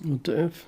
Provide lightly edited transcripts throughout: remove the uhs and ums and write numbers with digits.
What the F?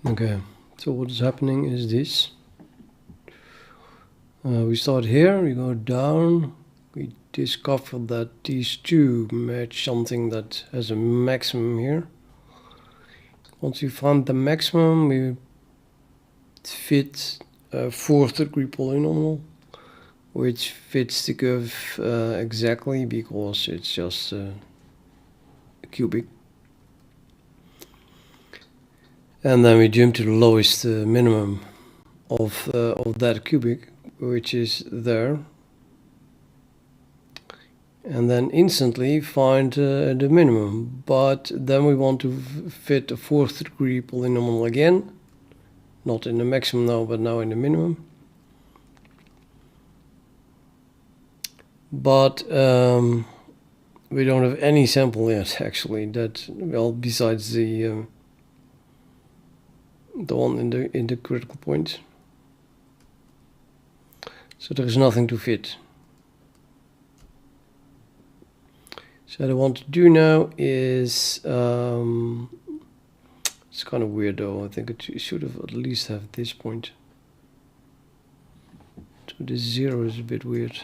Okay, so what is happening is this. We start here, we go down, we discover that these two match something that has a maximum here. Once we find the maximum, we fit a fourth degree polynomial, which fits the curve exactly because it's just a cubic. And then we jump to the lowest minimum of that cubic, which is there. And then instantly find the minimum. But then we want to fit a fourth degree polynomial again. Not in the maximum now, but now in the minimum. But we don't have any sample yet, actually. That, well, besides the one in the critical point. So there is nothing to fit. So what I want to do now is, it's kind of weird though. I think it should have at least have this point. So this 0 is a bit weird.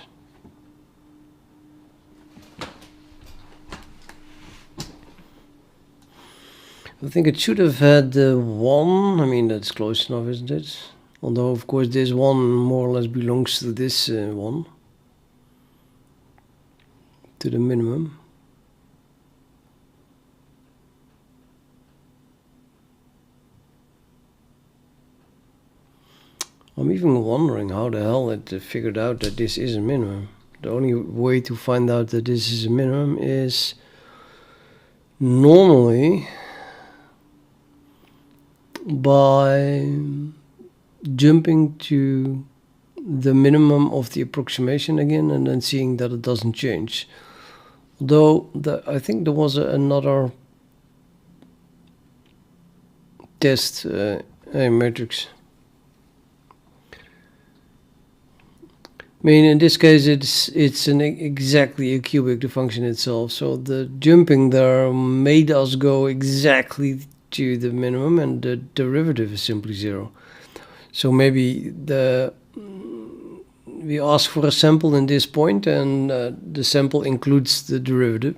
I think it should have had 1. I mean, that's close enough, isn't it? Although, of course, this 1 more or less belongs to this 1. To the minimum. I'm even wondering how the hell it figured out that this is a minimum. The only way to find out that this is a minimum is normally by jumping to the minimum of the approximation again and then seeing that it doesn't change. Though I think there was another test matrix. I mean, in this case, it's exactly a cubic, the function itself. So the jumping there made us go exactly to the minimum, and the derivative is simply 0. So maybe we ask for a sample in this point, and the sample includes the derivative.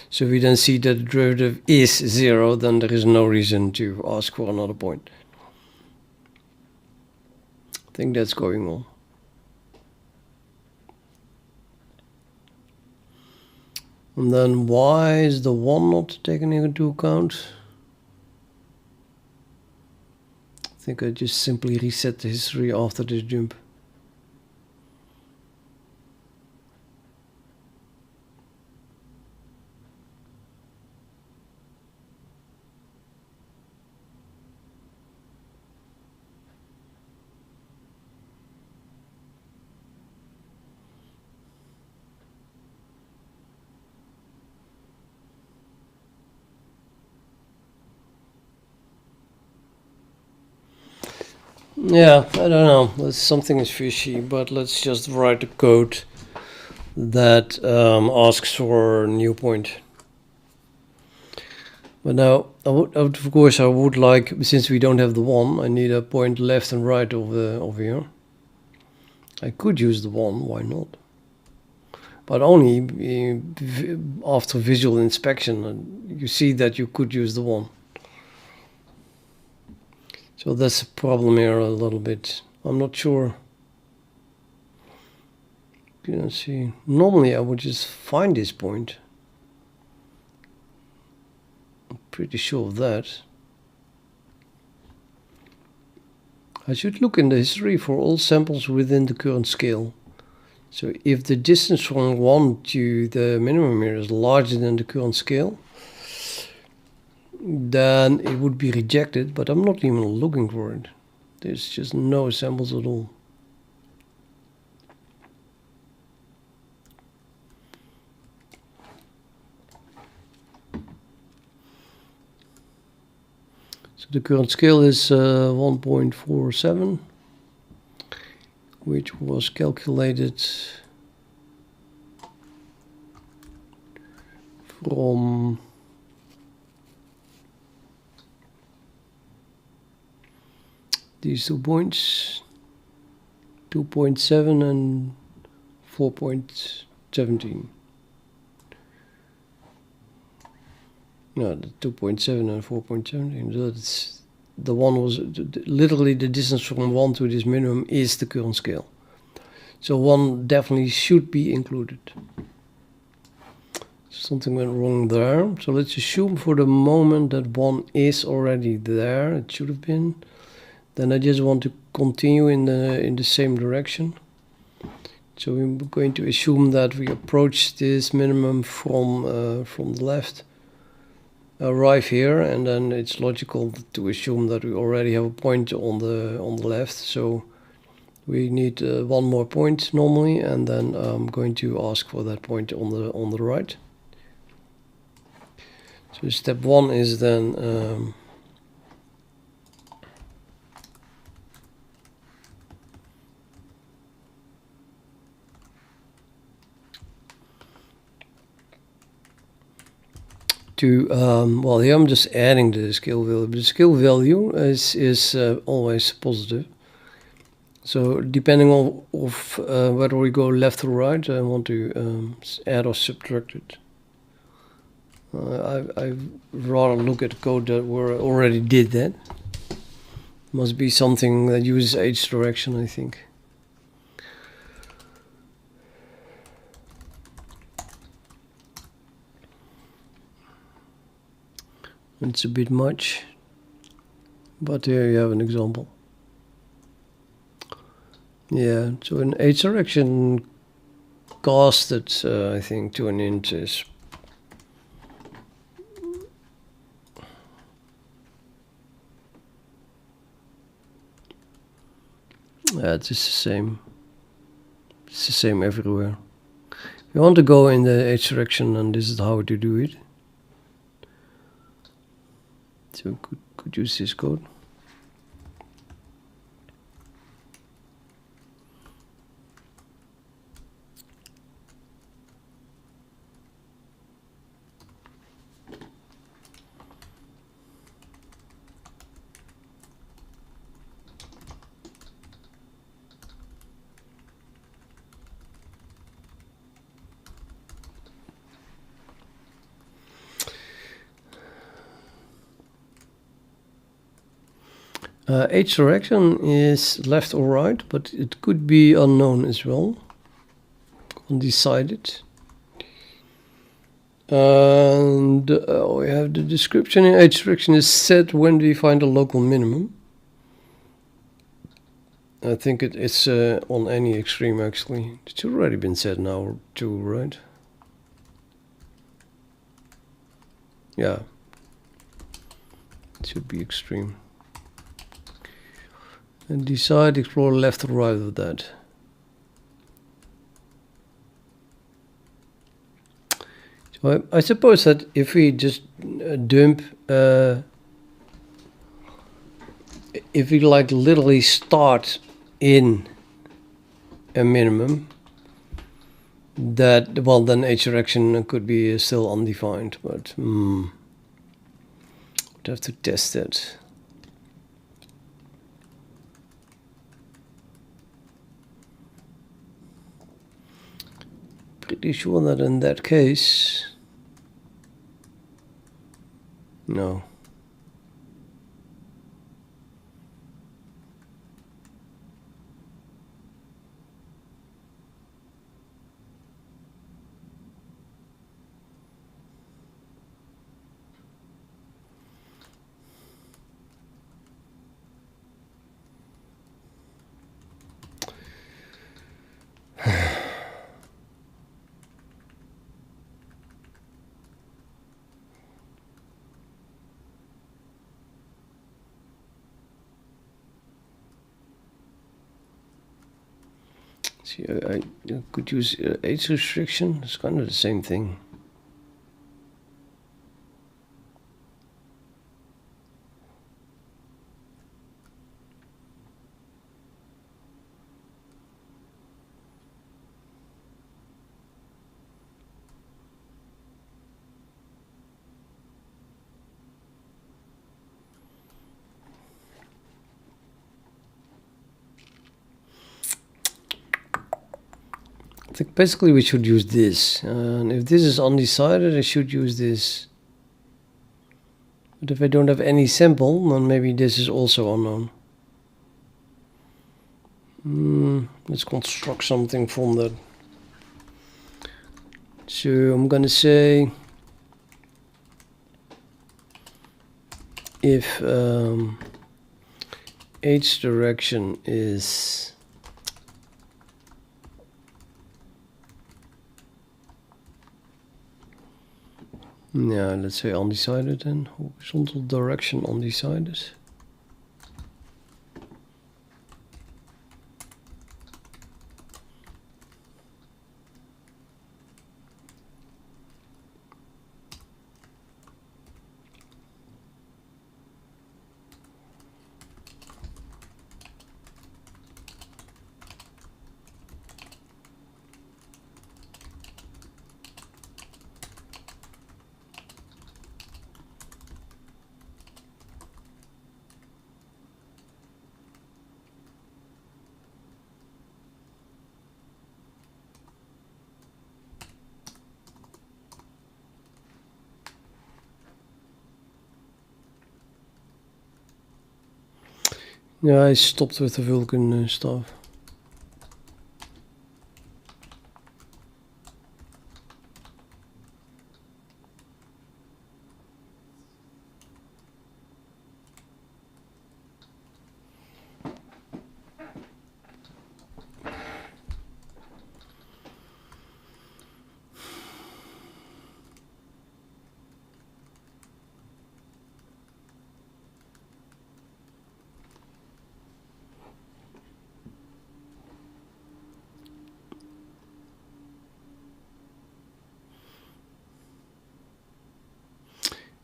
So if we then see that the derivative is 0, then there is no reason to ask for another point. I think that's going on. And then why is the 1 not taken into account? I think I just simply reset the history after this jump. Yeah, I don't know. Something is fishy, but let's just write a code that asks for a new point. But now, of course, I would like, since we don't have the 1, I need a point left and right over here. I could use the 1, why not? But only after visual inspection, you see that you could use the 1. So that's a problem here a little bit. I'm not sure. You can see. Normally I would just find this point. I'm pretty sure of that. I should look in the history for all samples within the current scale. So if the distance from 1 to the minimum here is larger than the current scale, then it would be rejected, but I'm not even looking for it. There's just no samples at all. So the current scale is 1.47, which was calculated from these 2 points, 2.7 and 4.17. No, the 2.7 and 4.17. That's the one was literally the distance from 1 to this minimum is the current scale. So 1 definitely should be included. Something went wrong there. So let's assume for the moment that 1 is already there. It should have been. Then I just want to continue in the same direction. So we're going to assume that we approach this minimum from the left, arrive here, and then it's logical to assume that we already have a point on the left. So we need 1 more point normally, and then I'm going to ask for that point on the right. So step 1 is then to, well, here I'm just adding the scale value. But the scale value is always positive. So depending on whether we go left or right, I want to add or subtract it. I rather look at code that already did that. Must be something that uses H direction, I think. It's a bit much, but here you have an example. Yeah, so an H direction casted, I think, to an int is it's just the same. It's the same everywhere. You want to go in the H direction, and this is how to do it. So could use this code. H direction is left or right, but it could be unknown as well. Undecided. And we have the description in H direction is set when do you find a local minimum. I think it's on any extreme actually. It's already been said now too, right? Yeah. It should be extreme. And decide, explore left or right of that. So I suppose that if we just dump, if we like literally start in a minimum, that, well, then H direction could be still undefined, but would have to test it. Pretty sure that in that case, no. See, I could use age restriction. It's kind of the same thing. I think basically we should use this, and if this is undecided I should use this, but if I don't have any sample then maybe this is also unknown. Let's construct something from that. So I'm gonna say if H direction is let's say undecided, and horizontal direction undecided. Yeah, I stopped with the Vulkan stuff.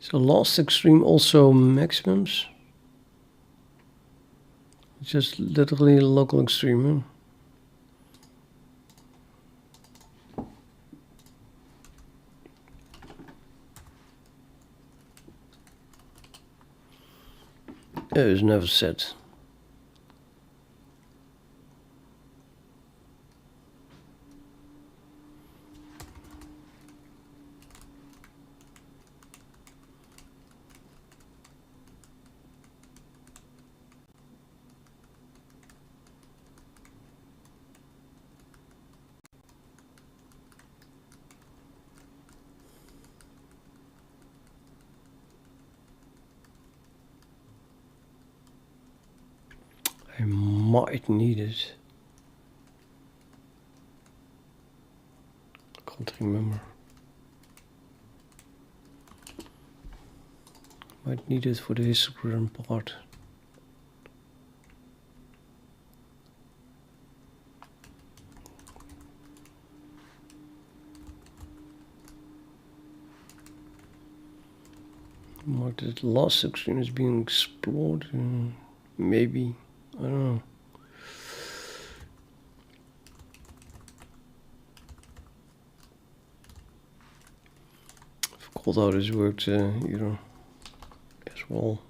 So last extreme also maximums. Just literally local extreme. It was never set. I might need it. I can't remember. Might need it for the histogram part. Mark that last extreme is being explored. Maybe. I don't know. I forgot how this worked either as well.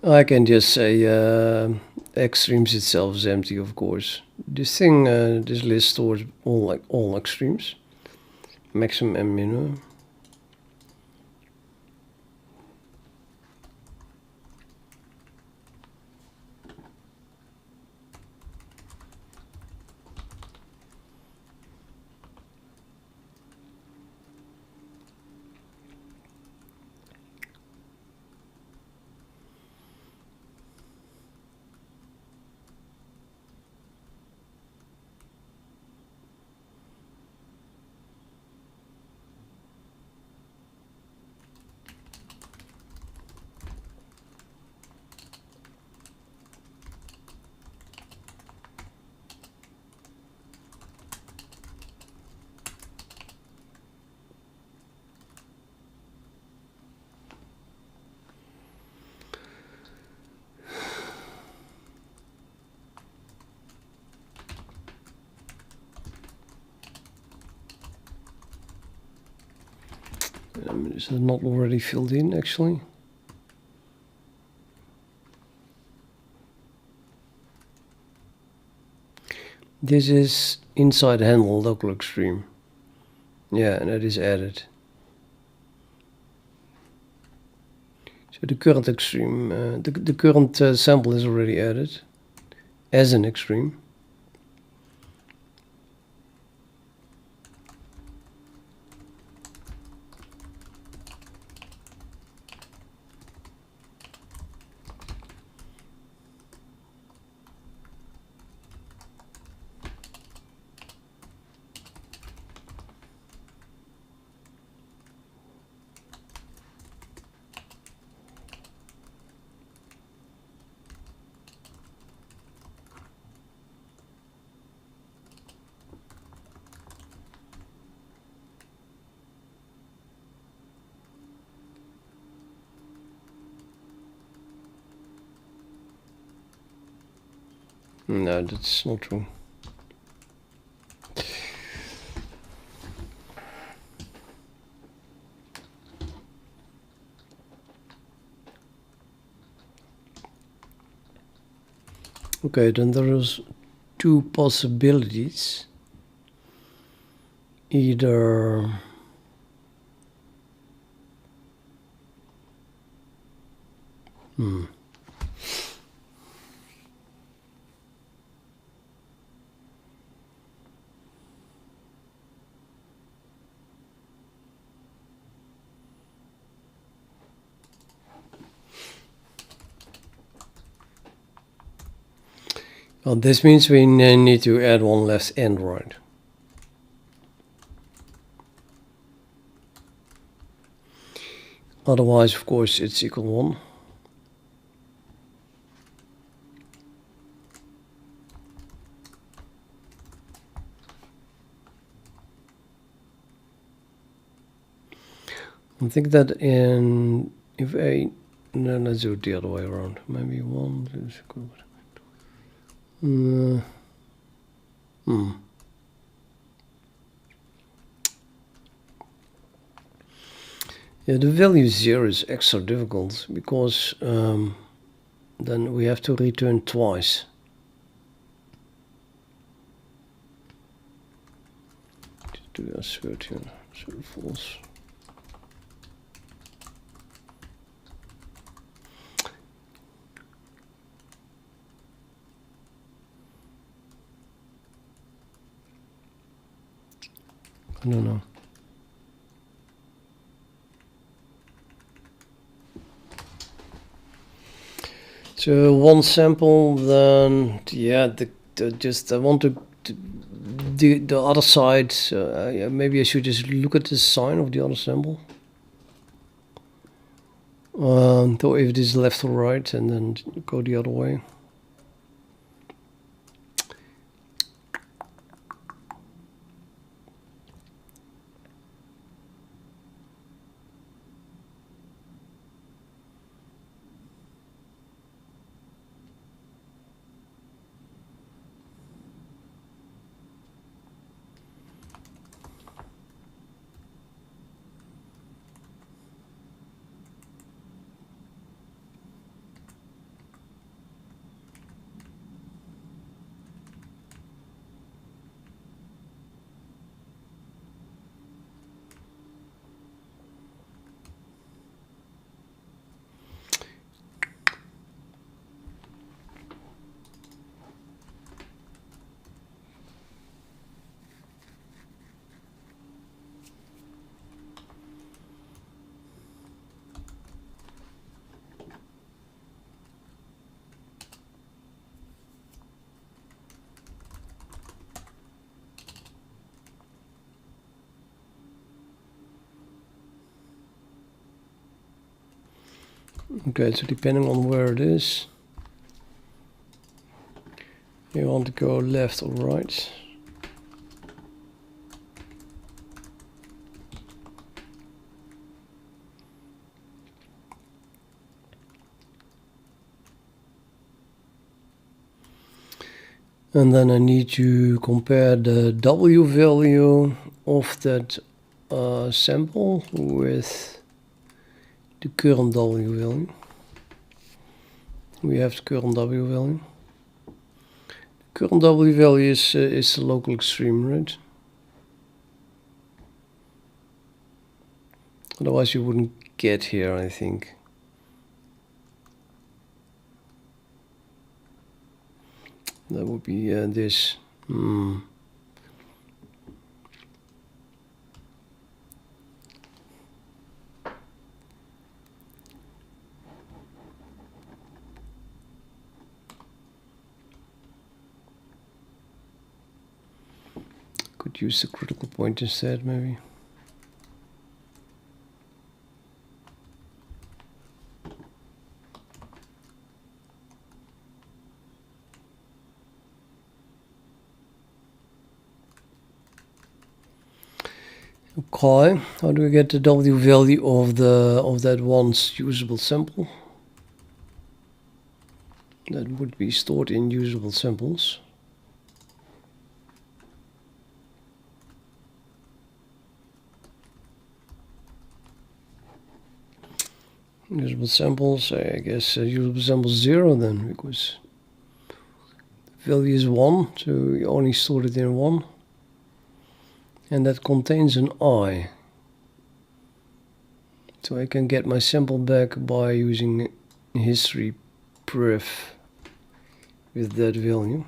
I can just say extremes itself is empty, of course. This thing, this list stores all extremes, maximum and minimum. Is it not already filled in, actually? This is inside handle local extreme. Yeah, and that is added. So the current extreme, the current sample is already added as an extreme. No, that's not true. Okay, then there's two possibilities. Either well, this means we need to add one left and right. Otherwise, of course, it's equal 1. I think that if a, no, let's do it the other way around. Maybe 1 is good. Yeah, the value 0 is extra difficult because then we have to return twice. Just do a assert here, so false. I don't know. So one sample, then yeah, just I want to the other side. Yeah, maybe I should just look at the sign of the other sample. So if it is left or right, and then go the other way. Okay, so depending on where it is, you want to go left or right. And then I need to compare the W value of that sample with the current W value. We have the current W value. The current W value is the local extreme, right? Otherwise you wouldn't get here, I think. That would be this. Could use the critical point instead, maybe. Okay, how do we get the W value of that once usable sample? That would be stored in usable samples. Usable samples, I guess usable samples 0 then, because value is 1, so you only store it in 1. And that contains an I. So I can get my sample back by using history pref with that value.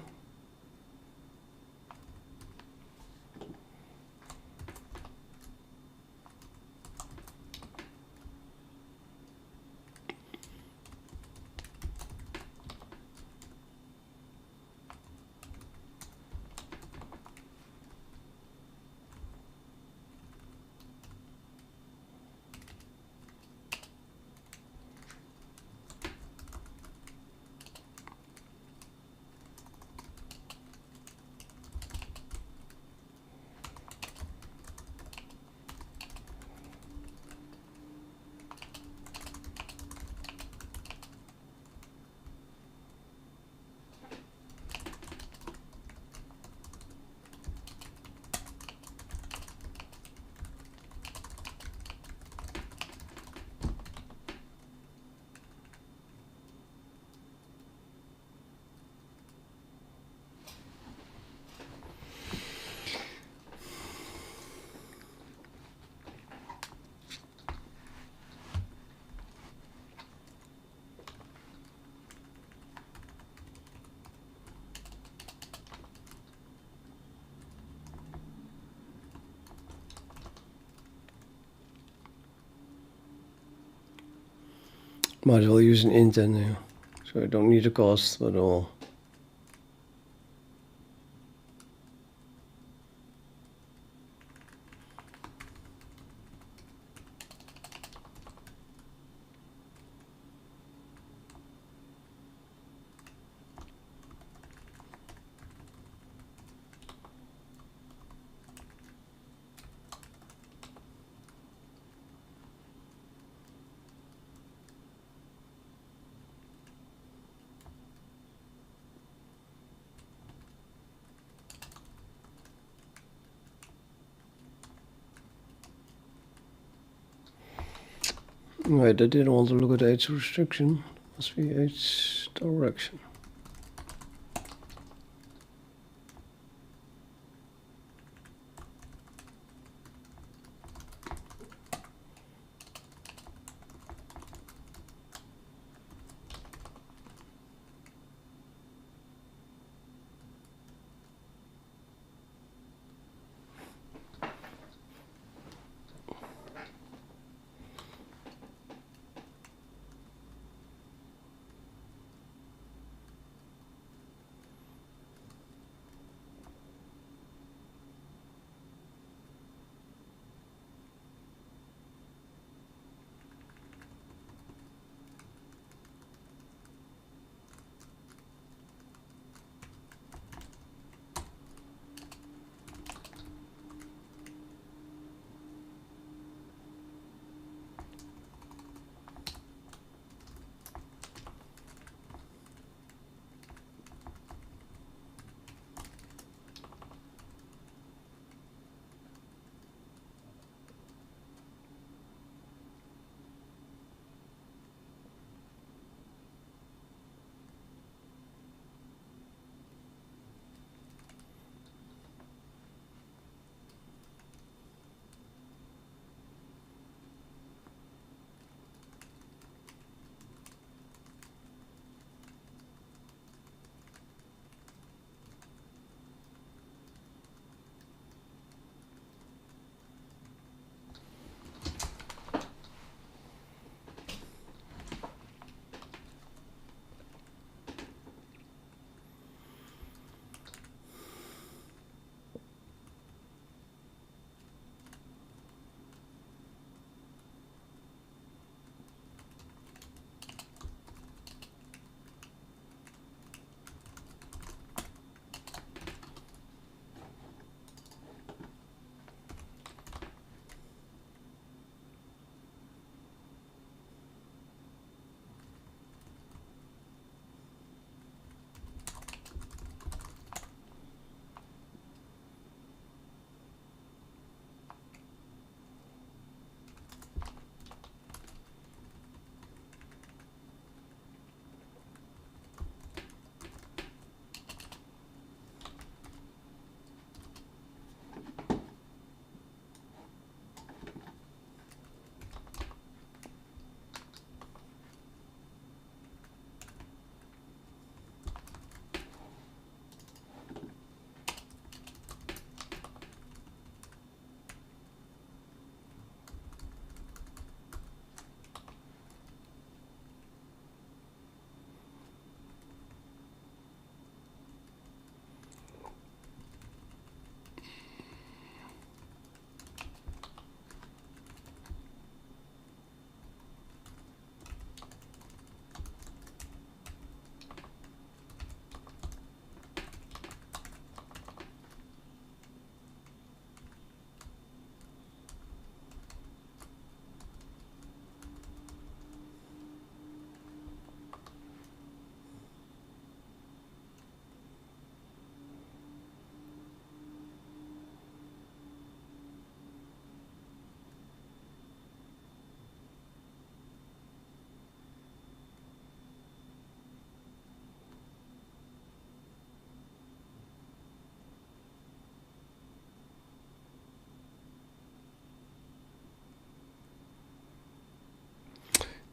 Might as well use an int then now. So I don't need a cost at all. Right, I didn't want to look at age restriction. Must be age direction.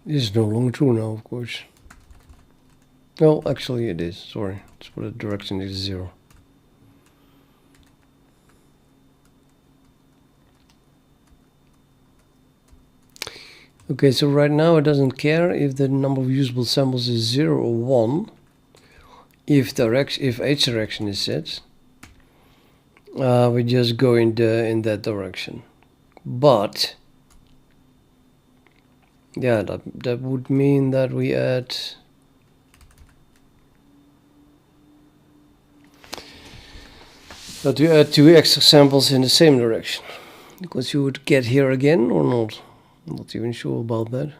This is no longer true now, of course. Well, actually it is, sorry. It's for the direction is 0. Okay, so right now it doesn't care if the number of usable samples is 0 or 1. If h direction is set, we just go in that direction. But yeah, that would mean that we add two extra samples in the same direction, because you would get here again or not. I'm not even sure about that.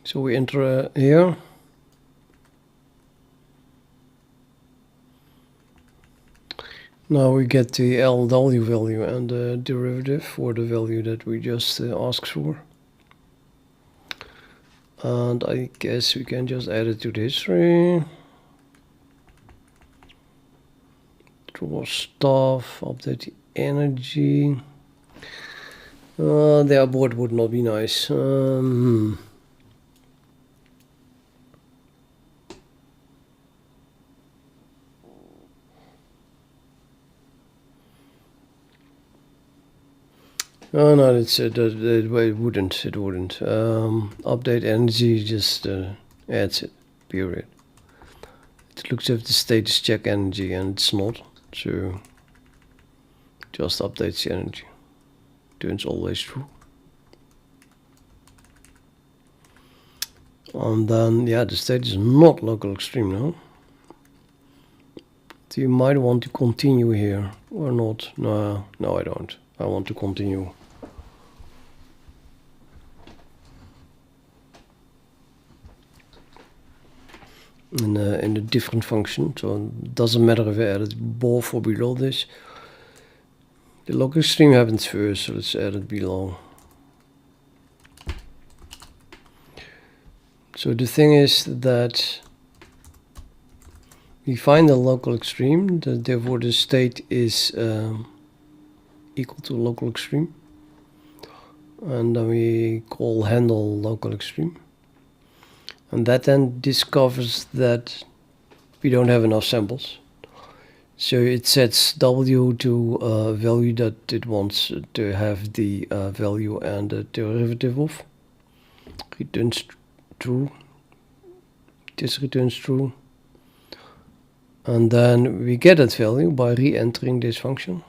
So we enter here. Now we get the LW value and the derivative for the value that we just asked for. And I guess we can just add it to the history. Draw stuff, update the energy. The abort would not be nice. Oh no, it wouldn't. Update energy just adds it. Period. It looks if the status check energy and it's not, so just updates the energy. Turns always true. And then yeah, the state is not local extreme now. So you might want to continue here or not. No, I don't. I want to continue. In a different function, so it doesn't matter if I add it above or below this. The local extreme happens first, so let's add it below. So the thing is that we find the local extreme, therefore the state is equal to local extreme. And then we call handle local extreme. And that then discovers that we don't have enough samples. So it sets W to a value that it wants to have the value and the derivative of. Returns true. This returns true. And then we get that value by re-entering this function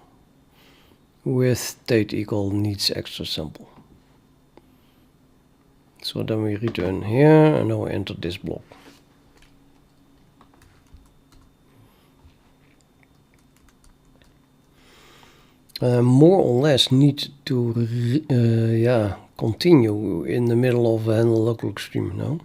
with state equal needs extra sample. So then we return here and now we enter this block. More or less need to continue in the middle of a handle local extreme now.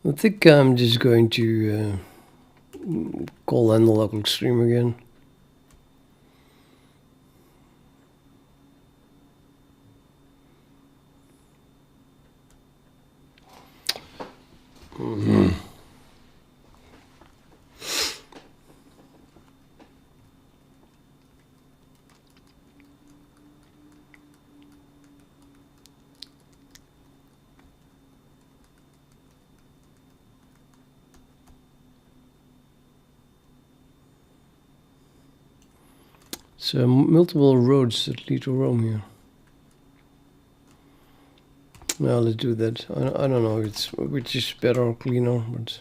I think I'm just going to call handle local extreme again. So multiple roads that lead to Rome here. Now let's do that. I don't know which is better or cleaner, but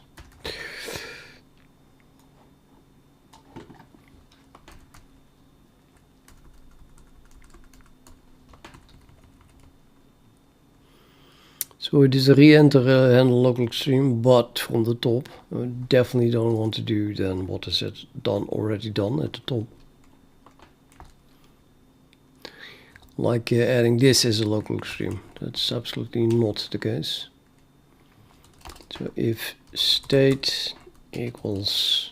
so it is a re-enter handle local extreme, but from the top. I definitely don't want to do then what is it already done at the top. Like adding this as a local extreme. That's absolutely not the case. So if state equals,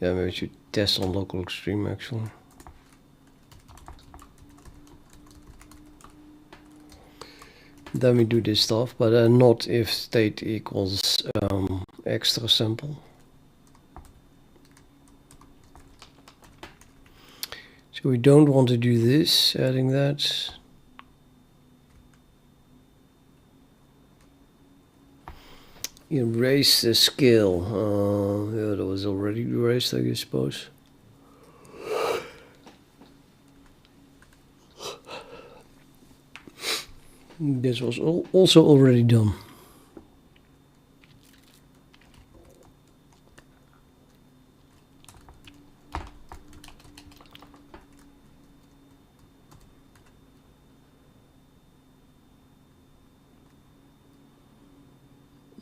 maybe we should test on local extreme actually. Then we do this stuff, but not if state equals extra sample. So we don't want to do this, adding that. Erase the scale. Yeah, that was already erased, I suppose. This was also already done.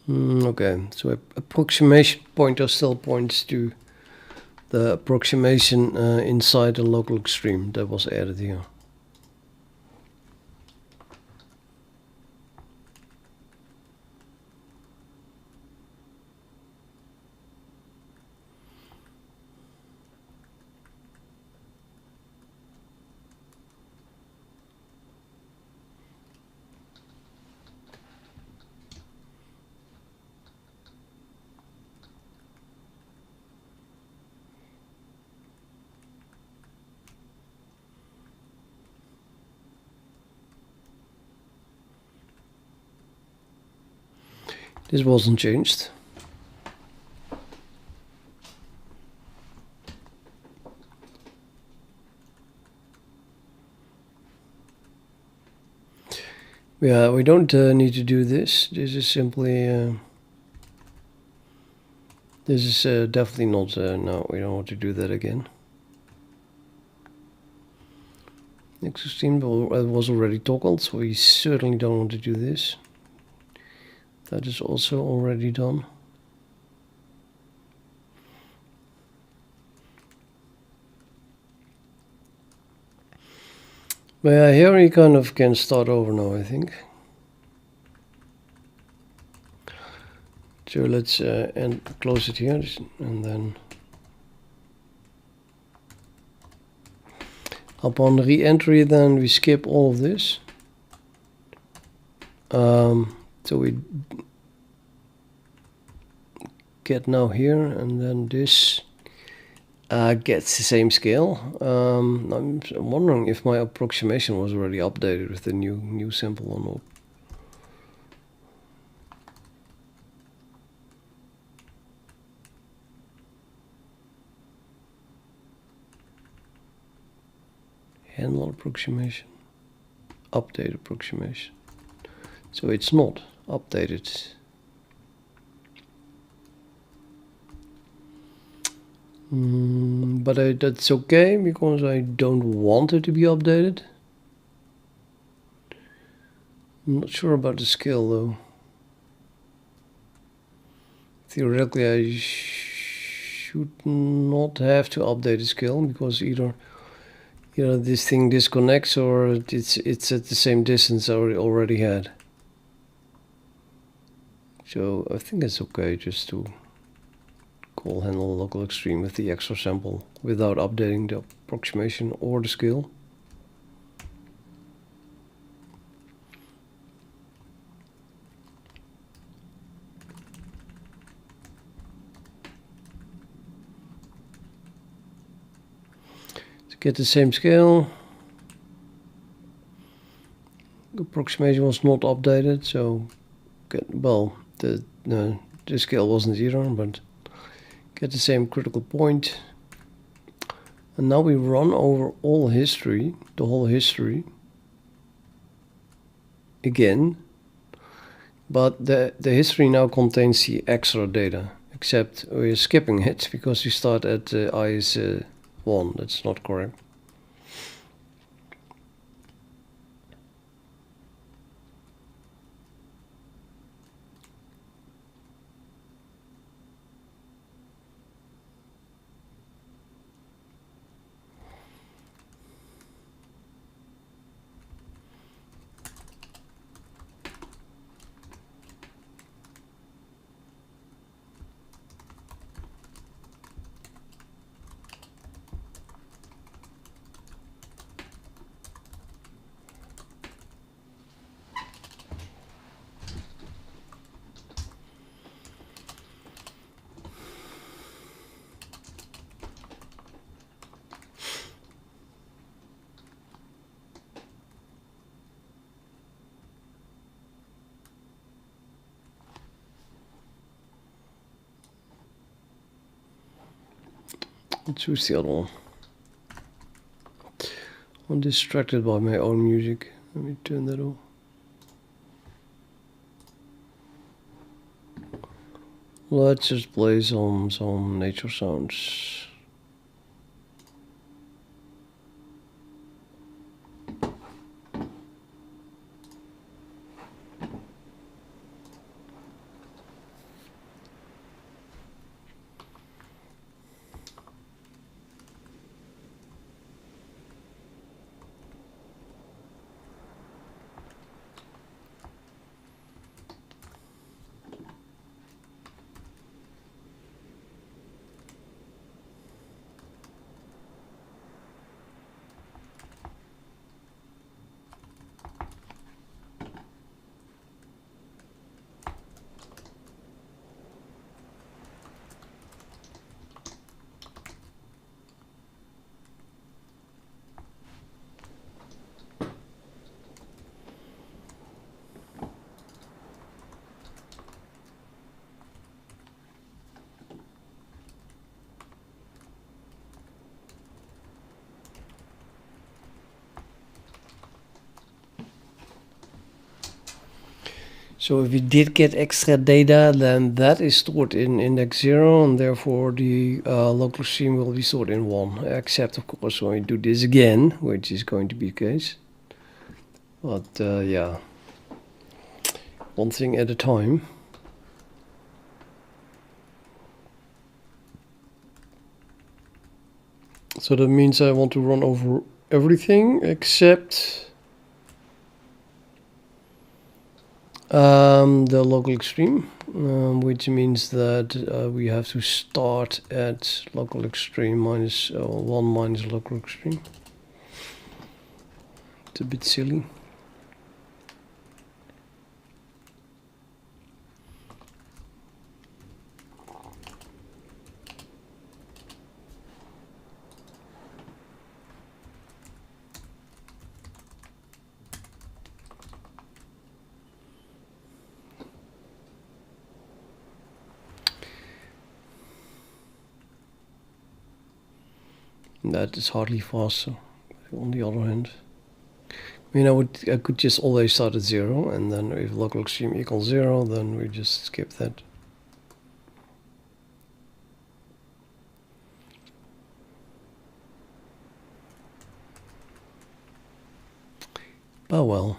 Okay, so approximation pointer still points to the approximation inside the local extreme that was added here. This wasn't changed. Yeah, we don't need to do this. This is simply... this is definitely not... no, we don't want to do that again. X16 was already toggled, so we certainly don't want to do this. That is also already done. But yeah, here we kind of can start over now, I think. So let's close it here, and then upon re-entry, then we skip all of this. So we get now here, and then this gets the same scale. I'm wondering if my approximation was already updated with the new symbol or not. Handle approximation, update approximation. So it's not updated. But that's okay, because I don't want it to be updated. I'm not sure about the scale though. Theoretically, I should not have to update the scale, because either this thing disconnects or it's at the same distance I already had. So I think it's okay just to call handle local extreme with the extra sample without updating the approximation or the scale. To get the same scale, the approximation was not updated, so the scale wasn't either, but get the same critical point. And now we run over all history, the whole history again, but the history now contains the extra data, except we're skipping it because we start at I is 1. That's not correct. Let's choose the other one. I'm distracted by my own music. Let me turn that off. Let's just play some nature sounds. So if we did get extra data, then that is stored in index 0, and therefore the local extreme will be stored in 1, except of course when we do this again, which is going to be the case. But yeah, one thing at a time. So that means I want to run over everything except the local extreme, which means that we have to start at local extreme minus 1 minus local extreme. It's a bit silly. That is hardly faster. On the other hand, I mean, I could just always start at 0, and then if local extreme equals 0, then we just skip that. But well.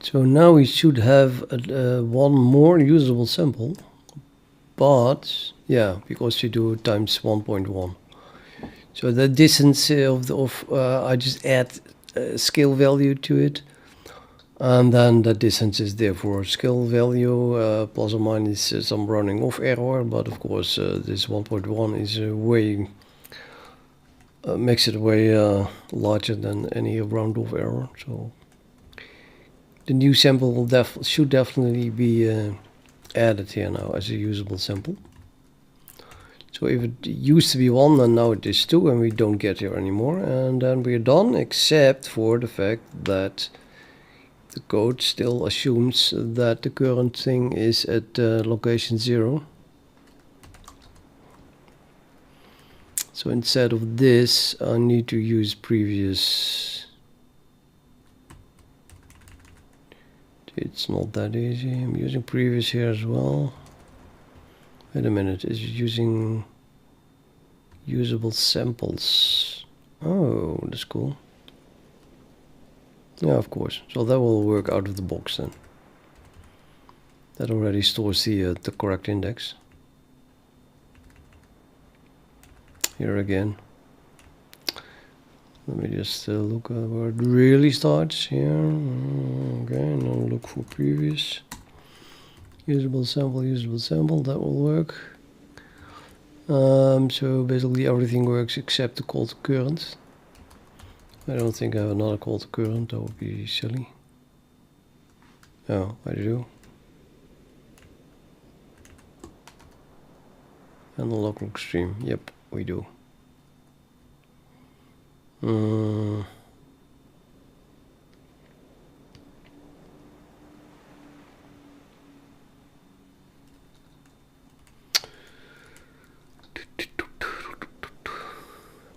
So now we should have one more usable sample, but yeah, because you do times 1.1. So the distance I just add a scale value to it, and then the distance is therefore scale value plus or minus some rounding off error. But of course, this 1.1 is way makes it way larger than any round off error. So the new sample will should definitely be added here now as a usable sample. So if it used to be 1, and now it is 2, and we don't get here anymore, and then we're done, except for the fact that the code still assumes that the current thing is at location 0. So instead of this, I need to use previous. It's not that easy. I'm using previous here as well. Wait a minute, is it using usable samples? Oh, that's cool. Yeah, of course. So that will work out of the box then. That already stores the correct index. Here again. Let me just look at where it really starts here. Okay, now look for previous. Usable sample, that will work. So basically everything works except the call to current. I don't think I have another call to current, that would be silly. Oh, I do. And the local extreme, yep, we do.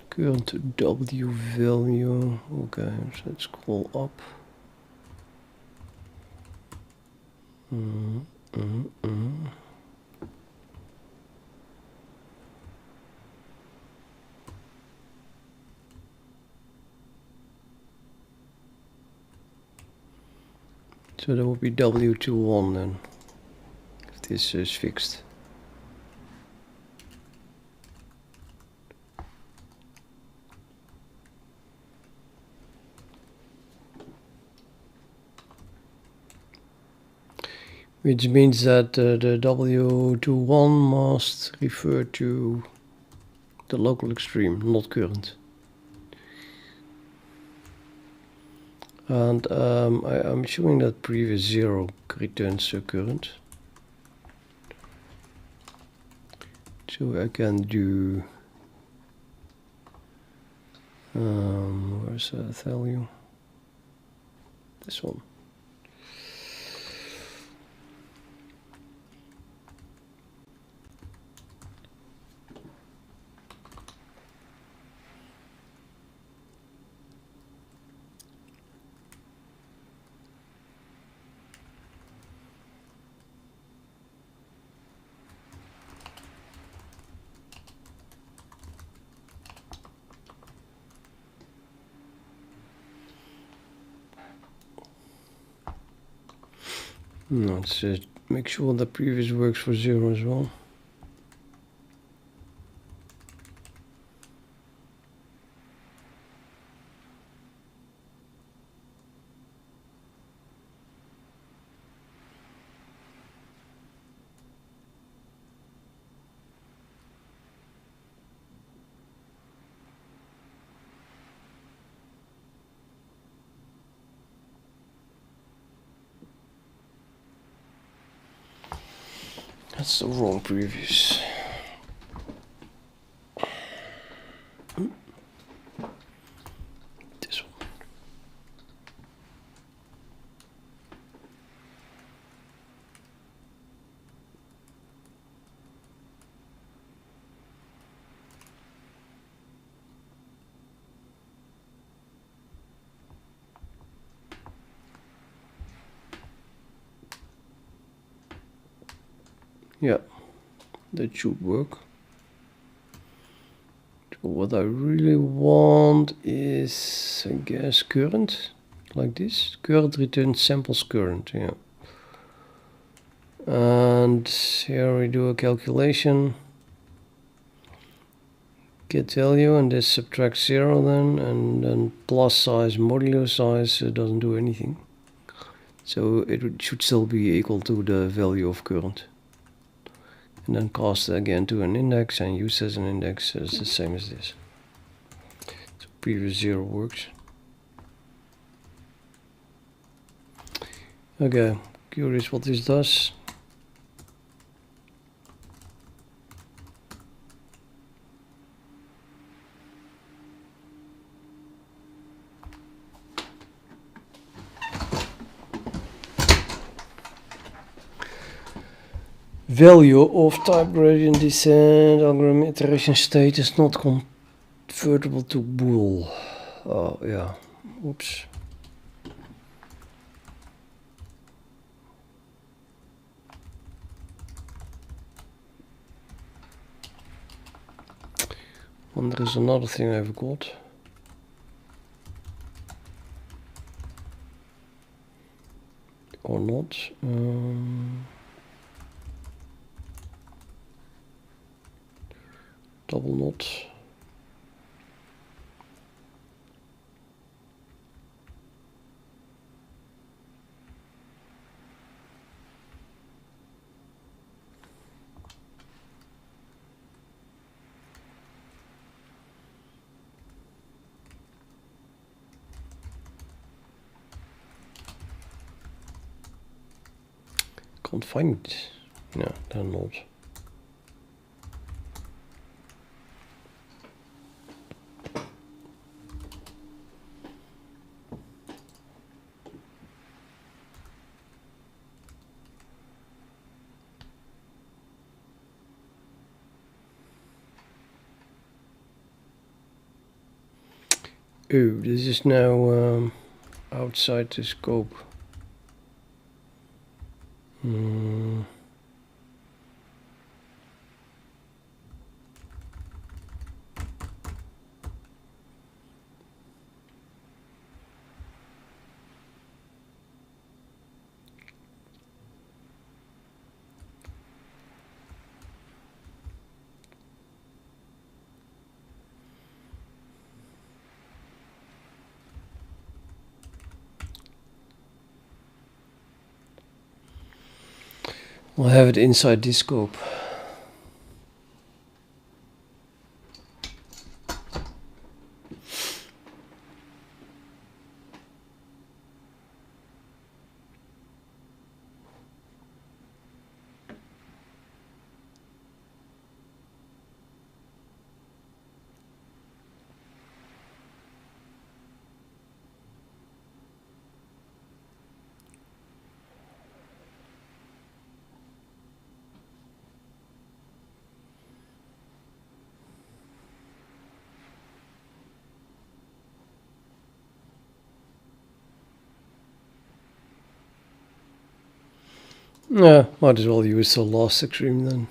Current W value, okay, so let's scroll up. So that would be W21 then, if this is fixed. Which means that the W21 must refer to the local extreme, not current. And I'm showing that previous 0 returns current. So I can do, where's the value? This one. Let's make sure the previous works for 0 as well. That's the wrong previous. This one. Yeah, that should work. So what I really want is, I guess, current, like this. Current returns samples current, yeah. And here we do a calculation. Get value, and this subtracts 0 then, and then plus size, modulo size doesn't do anything. So it should still be equal to the value of current. And then cast again to an index and use as an index as the same as this. So previous 0 works. Okay, curious what this does. Value of type gradient descent algorithm iteration state is not convertible to bool. Oh yeah, oops. And there is another thing I forgot. Or not. Double not. Can't find it. No, they're not. Oh, this is now outside the scope. We'll have it inside this scope. Yeah, might as well use the last extreme then.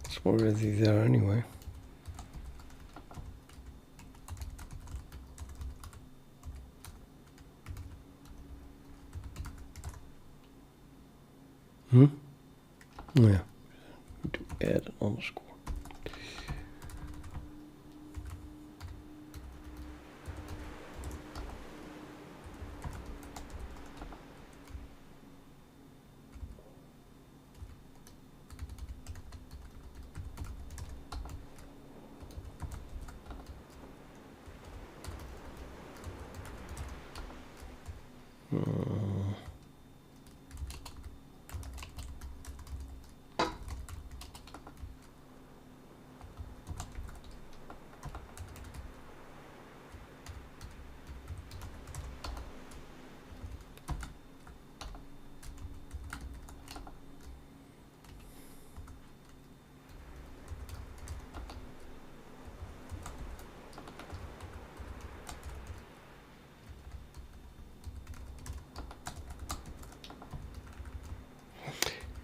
It's already there anyway. Oh yeah, need to add an underscore.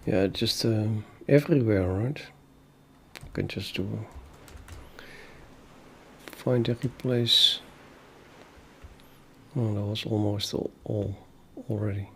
Yeah, just everywhere, right? You can just do find a replace. Oh, that was almost all already.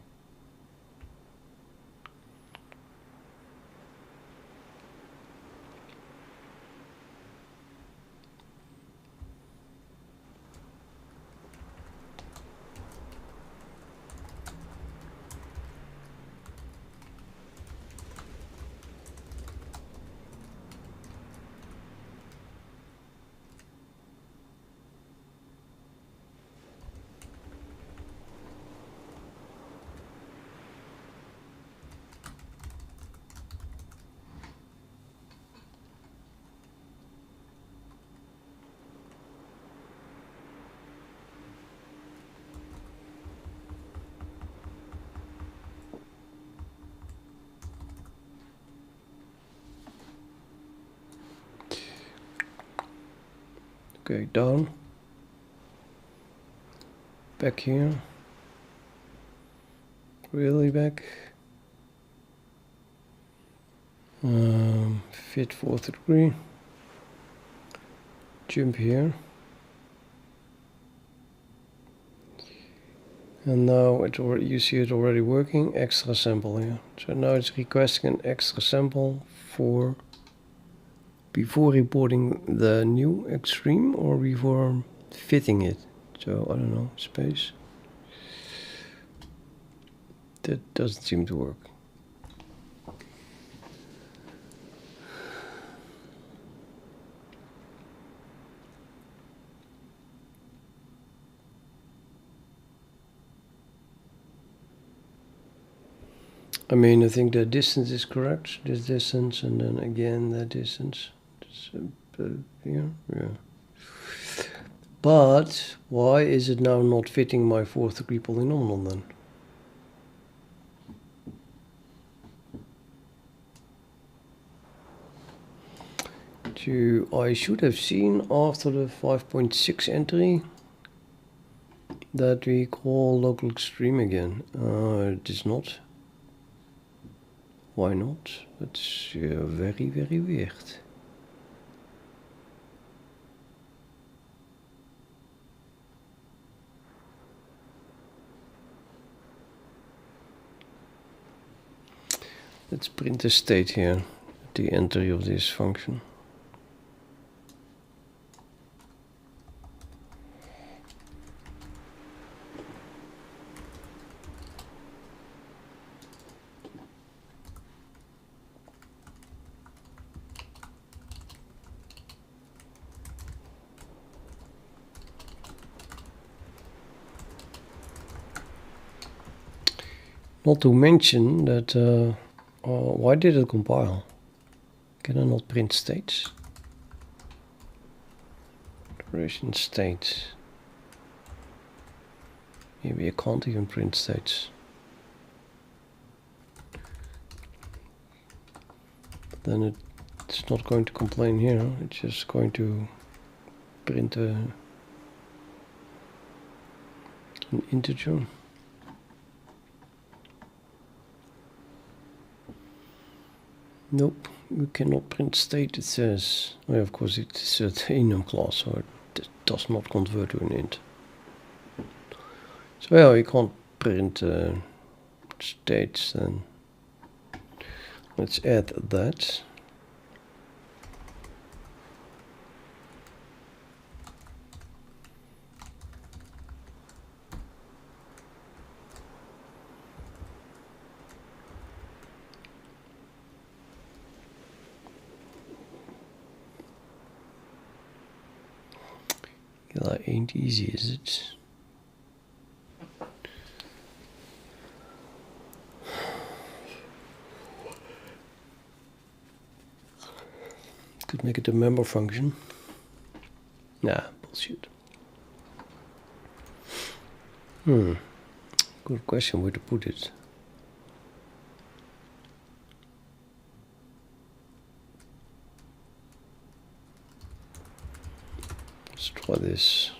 Okay, down. Back here. Really back. Fit fourth degree. Jump here. And now you see it already working. Extra sample here. So now it's requesting an extra sample for before reporting the new extreme or before fitting it. So I don't know, space. That doesn't seem to work. I mean, I think the distance is correct. This distance, and then again that distance. Here, yeah. But why is it now not fitting my fourth degree polynomial then? I should have seen after the 5.6 entry that we call local extreme again. It is not. Why not? That's very, very weird. Let's print the state here at the entry of this function. Not to mention that, why did it compile? Can I not print states? Duration state. Maybe I can't even print states. Then it's not going to complain here. It's just going to print a an integer. Nope, you cannot print state, it says. Oh, of course it is a enum class, so it does not convert to an int. So yeah, you can't print states then. Let's add that. Yeah, that ain't easy, is it? Could make it a member function. Nah, bullshit. Good question where to put it. Let's try this.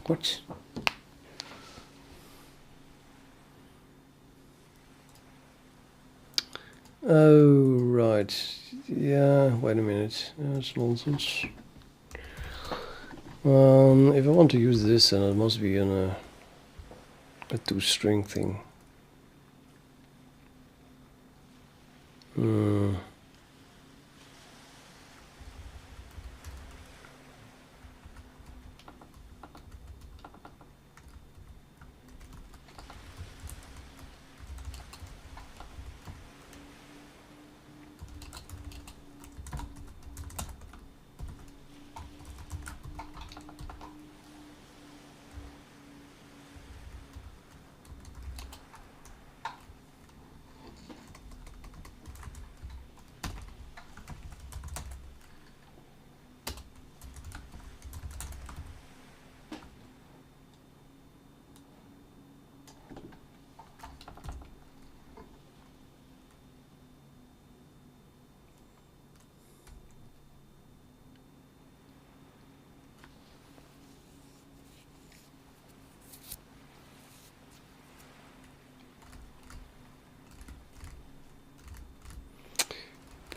What? Oh, right. Yeah, wait a minute. That's nonsense. If I want to use this, then it must be in a two-string thing.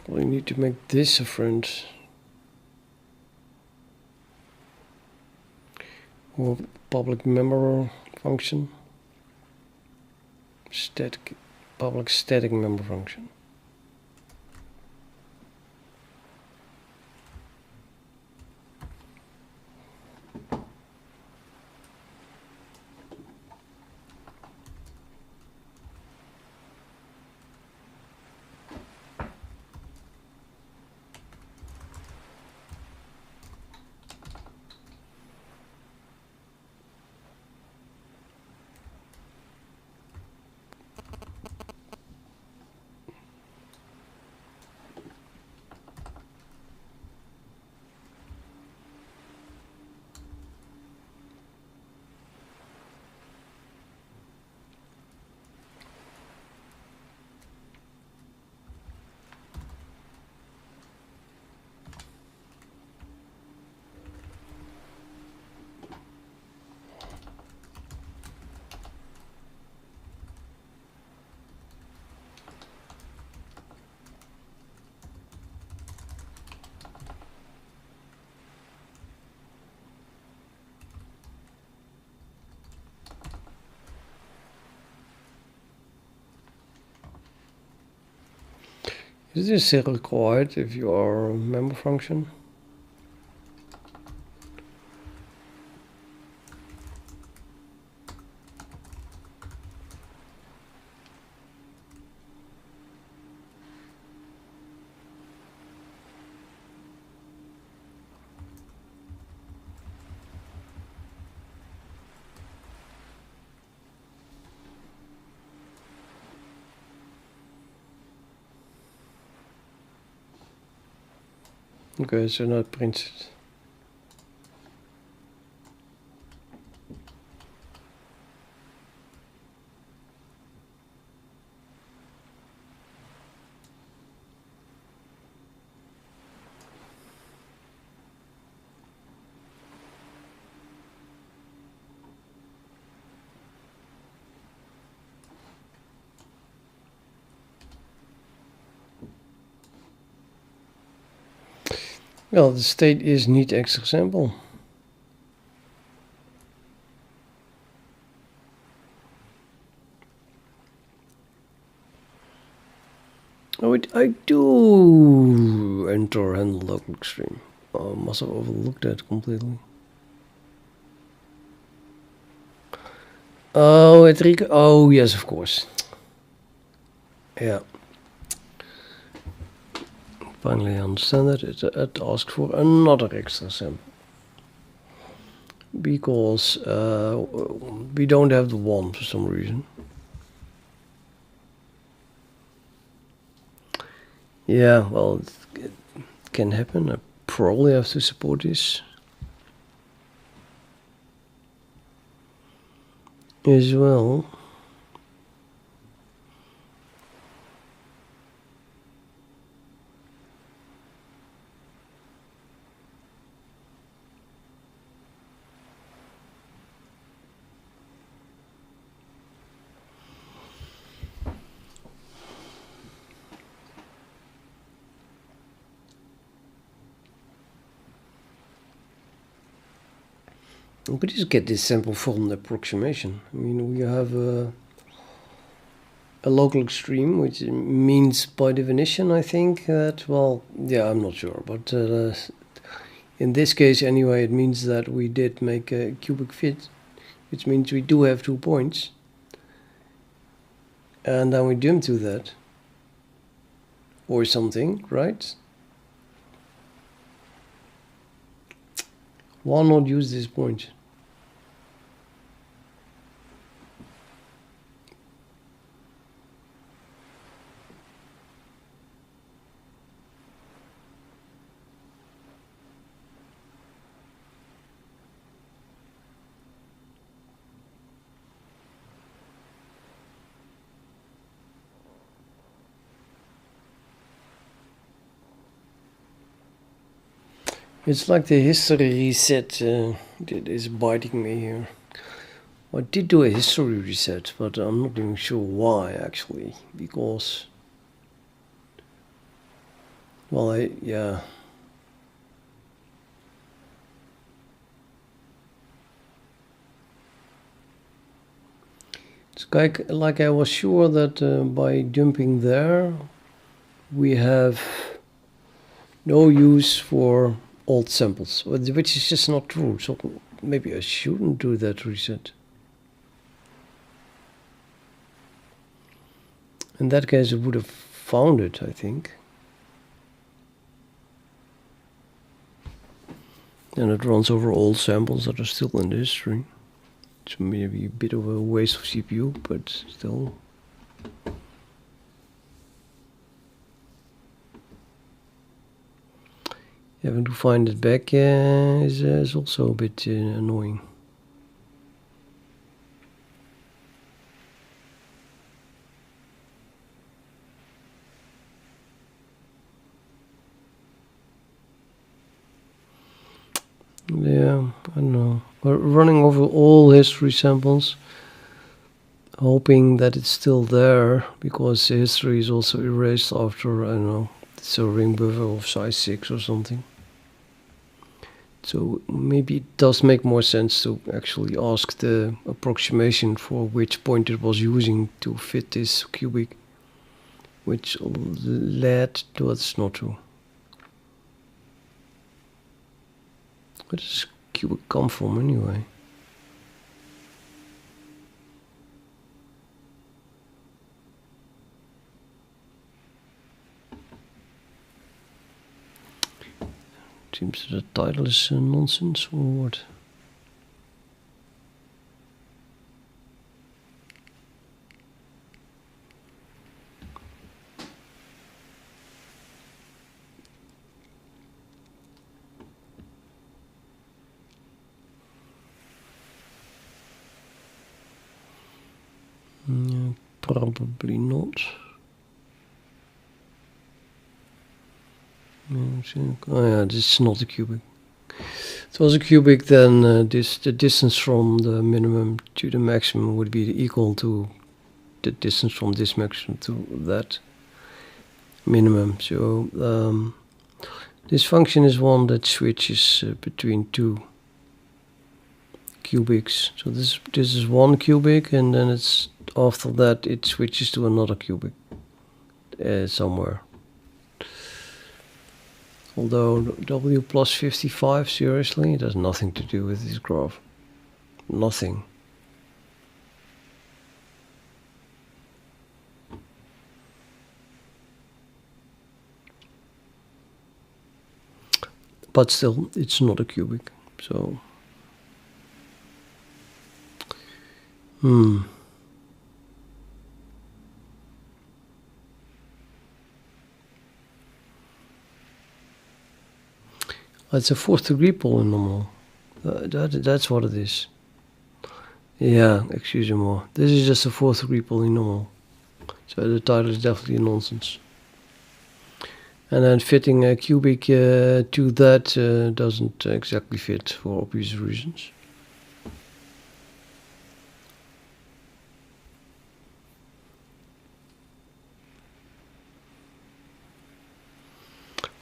We need to make this a friend. Or public member function. Public static member function. Is this required if you are a member function? Okay, so now it prints it. Well, the state is need X example. Oh, I do enter and local stream. I must have overlooked that completely. Oh, oh, yes, of course. Yeah. Finally, I understand that it asks for another extra sample. Because we don't have the one for some reason. Yeah, well, it can happen. I probably have to support this as well. We could just get this sample from the approximation. I mean, we have a local extreme, which means by definition, I think that, well, yeah, I'm not sure, but in this case anyway, it means that we did make a cubic fit, which means we do have 2 points, and then we jump to that or something, right? Why not use this point? It's like the history reset that is biting me here. I did do a history reset, but I'm not even sure why actually, because, well, yeah. It's like I was sure that by jumping there, we have no use for old samples, which is just not true. So maybe I shouldn't do that reset. In that case, I would have found it, I think. And it runs over all samples that are still in the history. It's maybe a bit of a waste of CPU, but still. Having to find it back is also a bit annoying. Yeah, I don't know. We're running over all history samples, hoping that it's still there, because the history is also erased after, I don't know, it's a ring buffer of size 6 or something. So maybe it does make more sense to actually ask the approximation for which point it was using to fit this cubic, which led to it's not true. Where does cubic come from anyway? Seems that the title is nonsense or what? Yeah, probably not. Oh yeah, this is not a cubic. If it was a cubic, then the distance from the minimum to the maximum would be equal to the distance from this maximum to that minimum. So this function is one that switches between 2 cubics. So this is 1 cubic, and then it's after that it switches to another cubic somewhere. Although W plus 55, seriously, it has nothing to do with this graph. Nothing. But still, it's not a cubic. So, it's a 4th degree polynomial. That's what it is. Yeah, excuse me. This is just a 4th degree polynomial. So the title is definitely nonsense. And then fitting a cubic to that doesn't exactly fit for obvious reasons.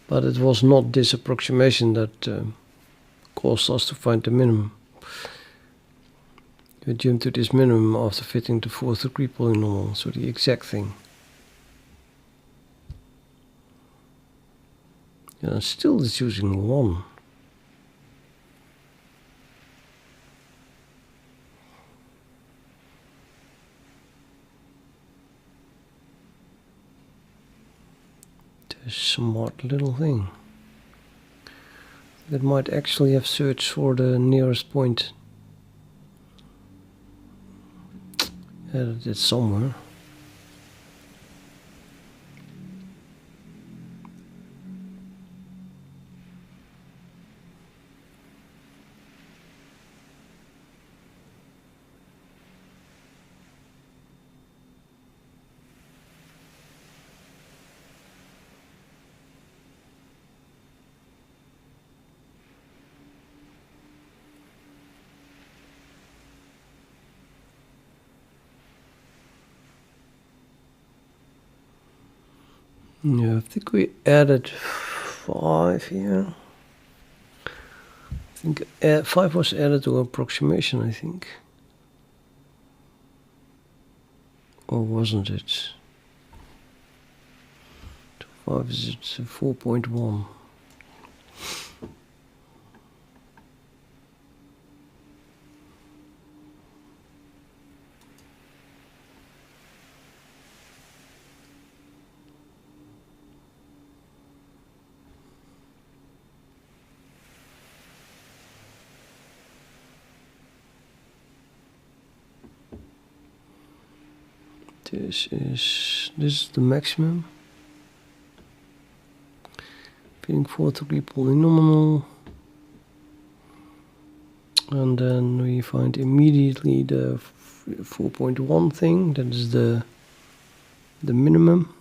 But it was not this approximation that caused us to find the minimum. You jump to this minimum after fitting the fourth degree polynomial, so the exact thing. Yeah, still it's using 1. A smart little thing. That might actually have searched for the nearest point. Added it somewhere. Yeah, I think we added 5 here. I think 5 was added to approximation, I think. Or wasn't it? 5 is it 4.1. This is the maximum. Being fourth degree polynomial. And then we find immediately the 4.1 thing, that is the minimum.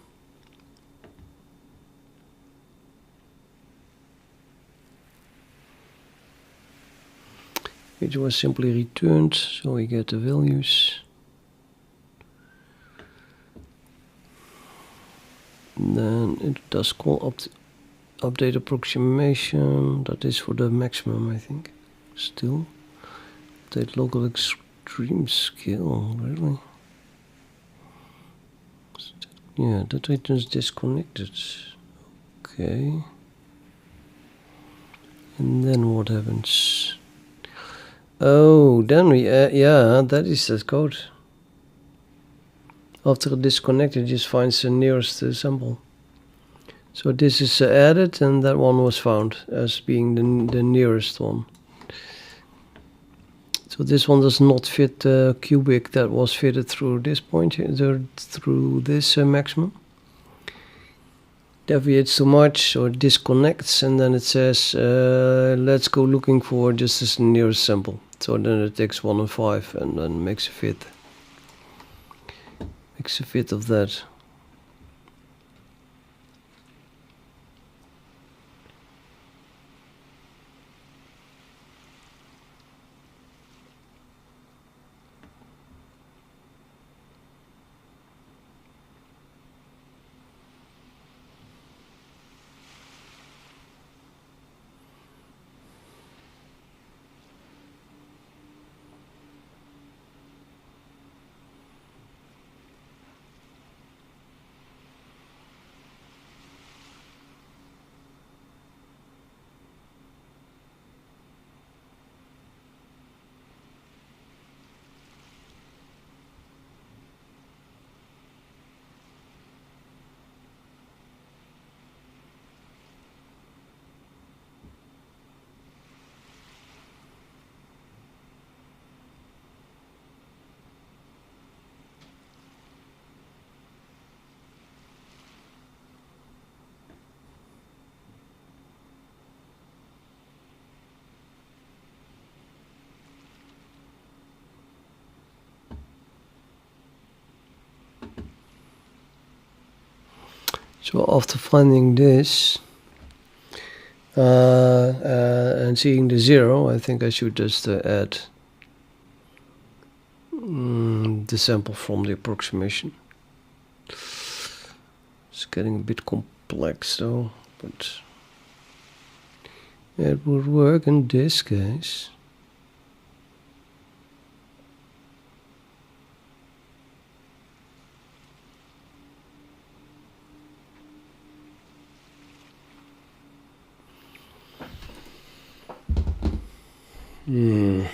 Which was simply returned, so we get the values. And then it does call update approximation, that is for the maximum, I think. Still. Update local extreme scale, really? Yeah, that returns disconnected. Okay. And then what happens? Oh, then we, yeah, that is that code. After disconnected, just finds the nearest sample. So this is added, and that one was found as being the nearest one. So this one does not fit the cubic that was fitted through this point, through this maximum. Deviates too much or disconnects, and then it says let's go looking for just this nearest sample. So then it takes 1 and 5 and then makes a fit. Makes a fit of that. So after finding this and seeing the 0, I think I should just add the sample from the approximation. It's getting a bit complex though, but it would work in this case. Hmm.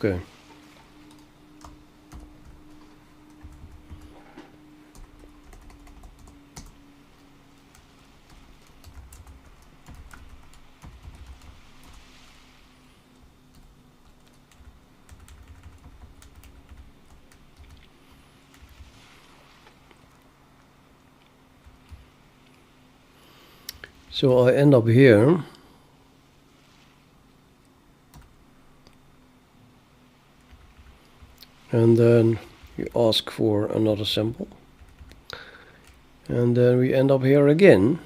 Okay. So I end up here. And then you ask for another sample. And then we end up here again.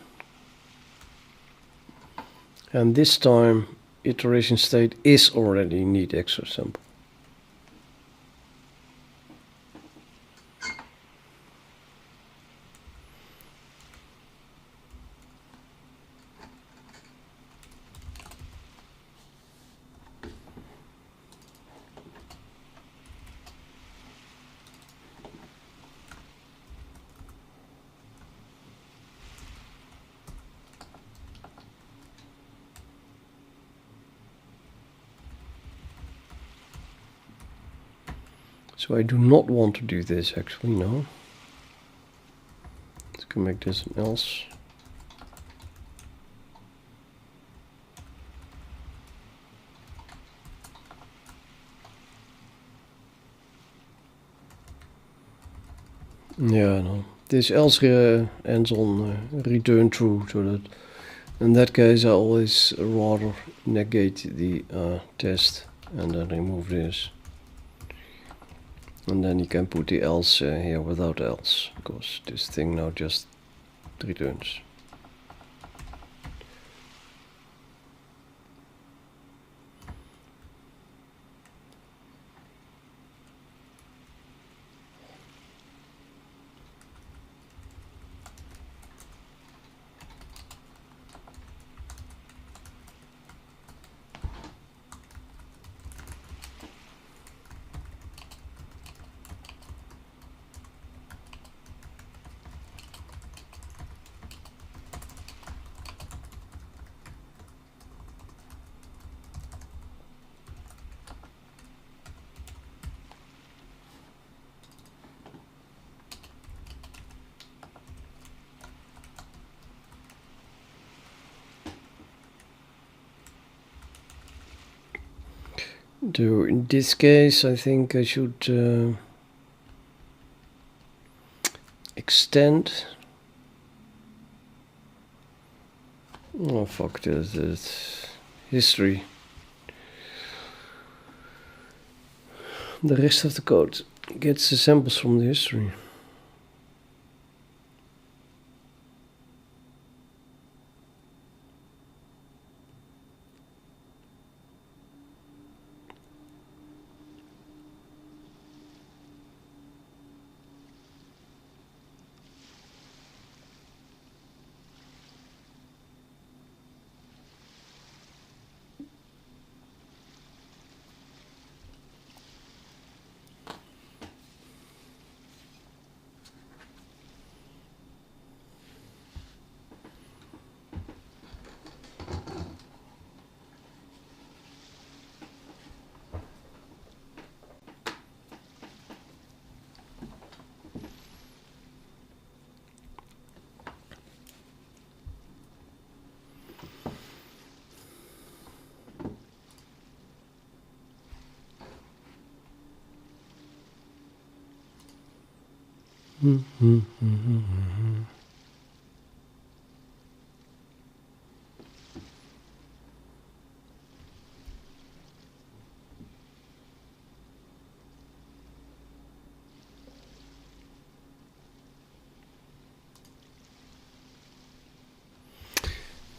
And this time iteration state is already need extra sample. So I do not want to do this actually, no. Let's go make this an else. Yeah, no. This else ends on return true, so that in that case I always rather negate the test and then remove this. And then you can put the else here without else, because this thing now just returns. So in this case, I think I should extend. Oh fuck this history. The rest of the code gets the samples from the history.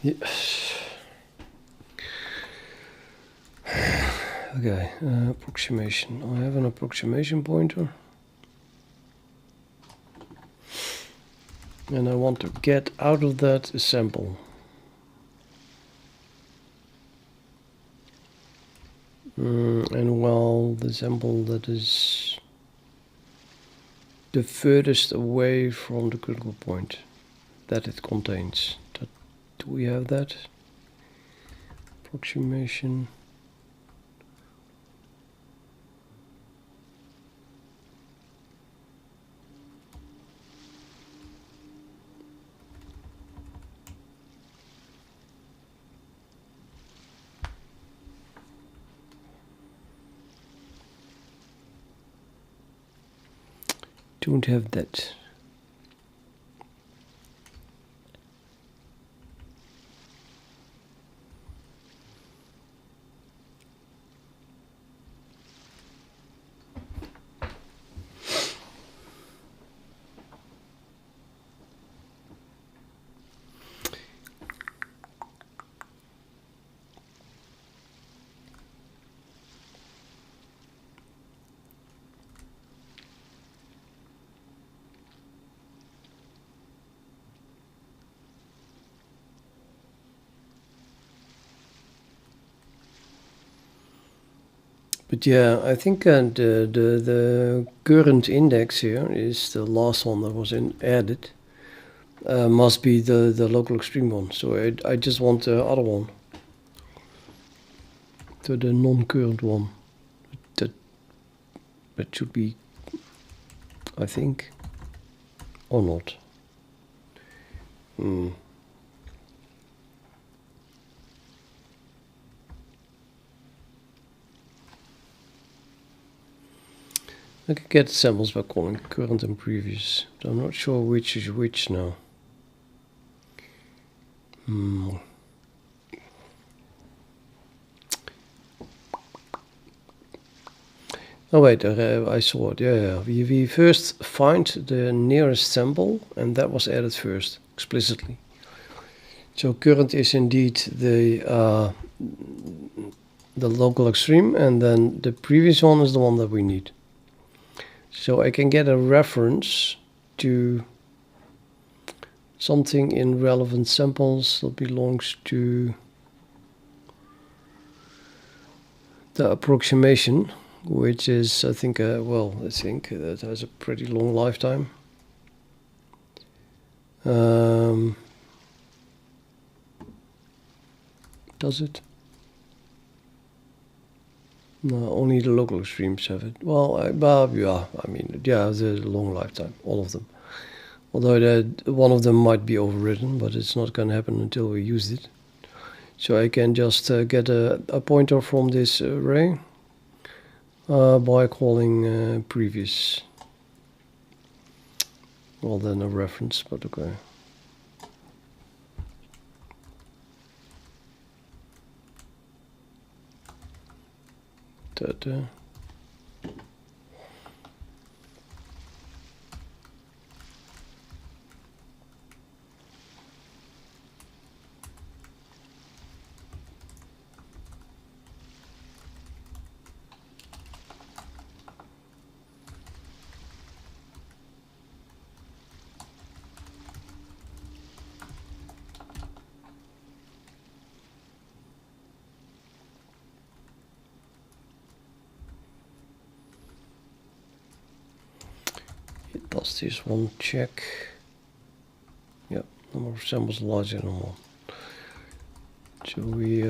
Yes. Okay, approximation. I have an approximation pointer. And I want to get out of that a sample. And well, the sample that is the furthest away from the critical point that it contains. Do we have that? Approximation. Don't have that. But yeah, I think the current index here is the last one that was added. Must be the local extreme one. So I just want the other one. So the non-current one. That should be, I think, or not. I can get samples by calling current and previous, but I'm not sure which is which now. Oh wait, I saw it. Yeah. We first find the nearest sample, and that was added first explicitly. So current is indeed the local extreme, and then the previous one is the one that we need. So I can get a reference to something in relevant samples that belongs to the approximation, which is, I think, I think that has a pretty long lifetime. Does it? No, only the local extremes have it. Well, yeah, I mean, yeah, the long lifetime, all of them. Although one of them might be overridden, but it's not going to happen until we use it. So I can just get a pointer from this array by calling previous. Well, then a reference, but okay. That. It does this one check. Yep, number of samples larger than one. So we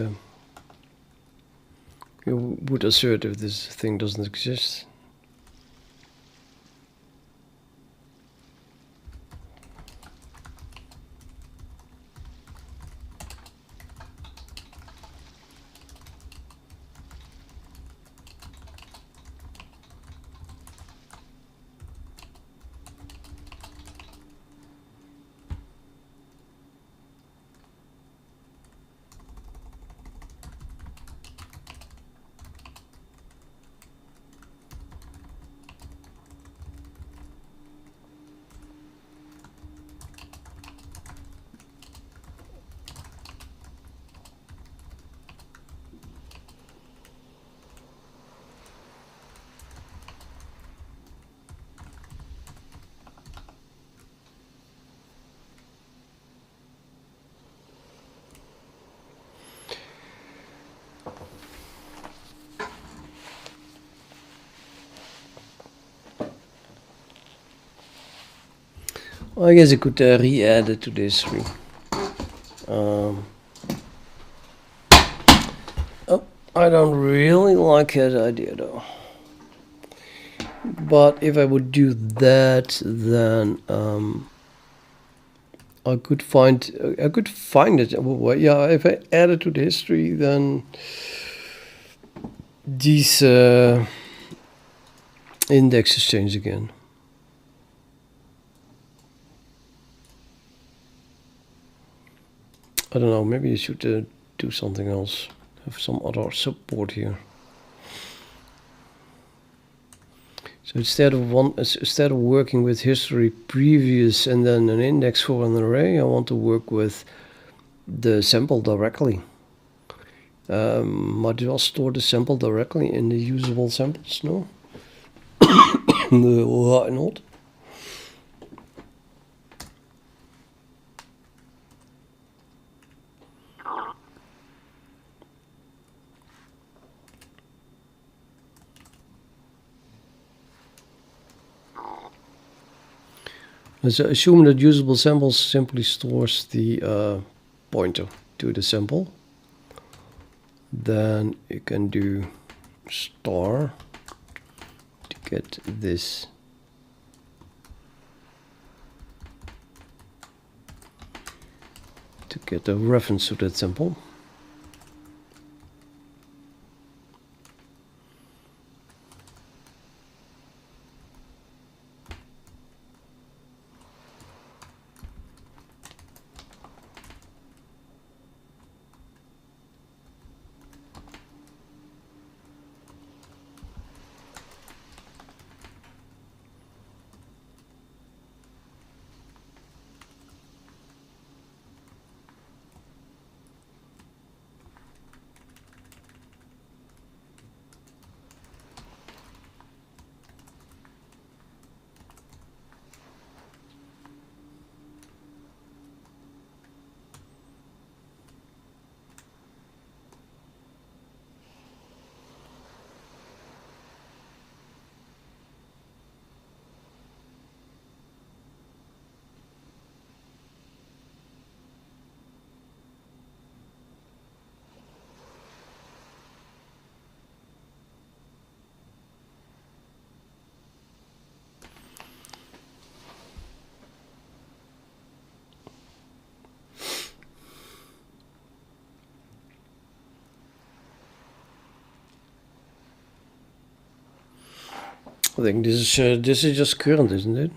would assert if this thing doesn't exist. I guess I could re-add it to this history. Oh, I don't really like that idea though. But if I would do that, then I could find it. Well, yeah, if I add it to the history, then these indexes change again. I don't know. Maybe you should do something else. Have some other support here. So instead of working with history previous and then an index for an array, I want to work with the sample directly. Might as well store the sample directly in the usable samples, no? Why not? Let's assume that usable samples simply stores the pointer to the sample. Then you can do star to get this. To get a reference to that sample. I think this is just current, isn't it?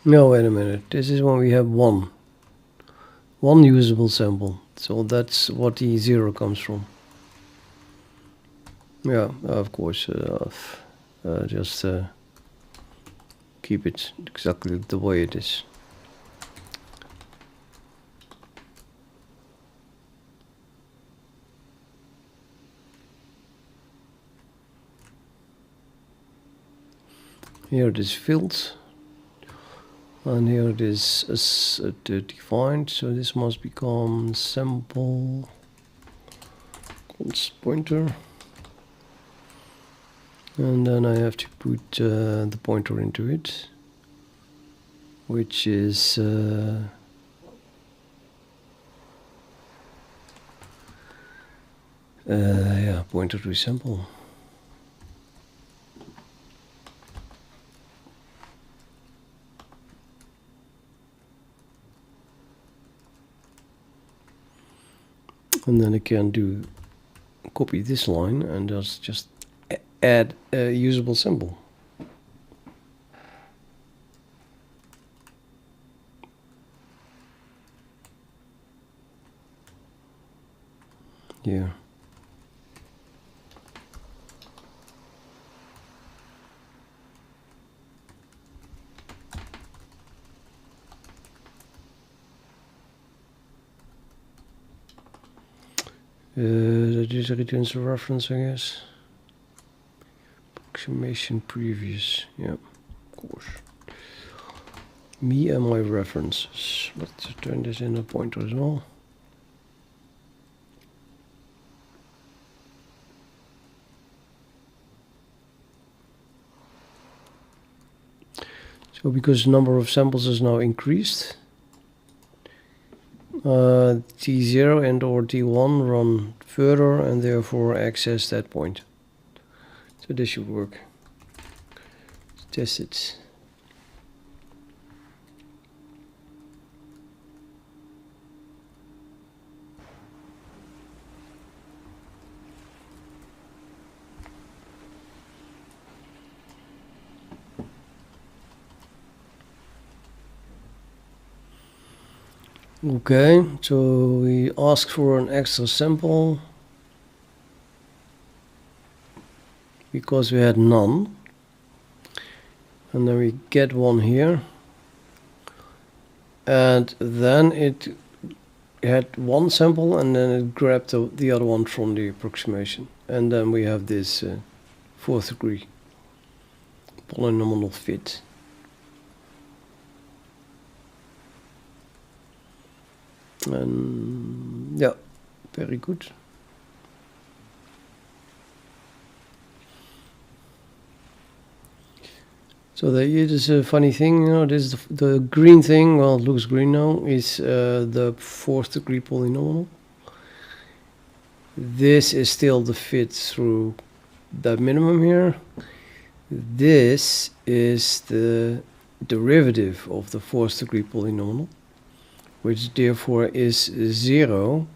No, wait a minute. This is when we have one usable sample. So that's what the 0 comes from. Yeah, of course. Just keep it exactly the way it is. Here it is filled, and here it is defined. So this must become sample const pointer, and then I have to put the pointer into it, which is yeah, pointer to sample. And then I can copy this line and just add a usable symbol. Here. That just returns a reference, I guess. Approximation previous, yeah, of course. Me and my references. Let's turn this in a pointer as well. So because the number of samples is now increased, T0 and or T1 run further and therefore access that point. So this should work. Let's test it. Okay, so we ask for an extra sample because we had none, and then we get one here, and then it had one sample and then it grabbed the other one from the approximation, and then we have this fourth degree polynomial fit. And yeah, very good. So it is a funny thing, you know, this is the green thing, well, it looks green now, is the fourth degree polynomial. This is still the fit through the minimum here. This is the derivative of the fourth degree polynomial, which therefore is 0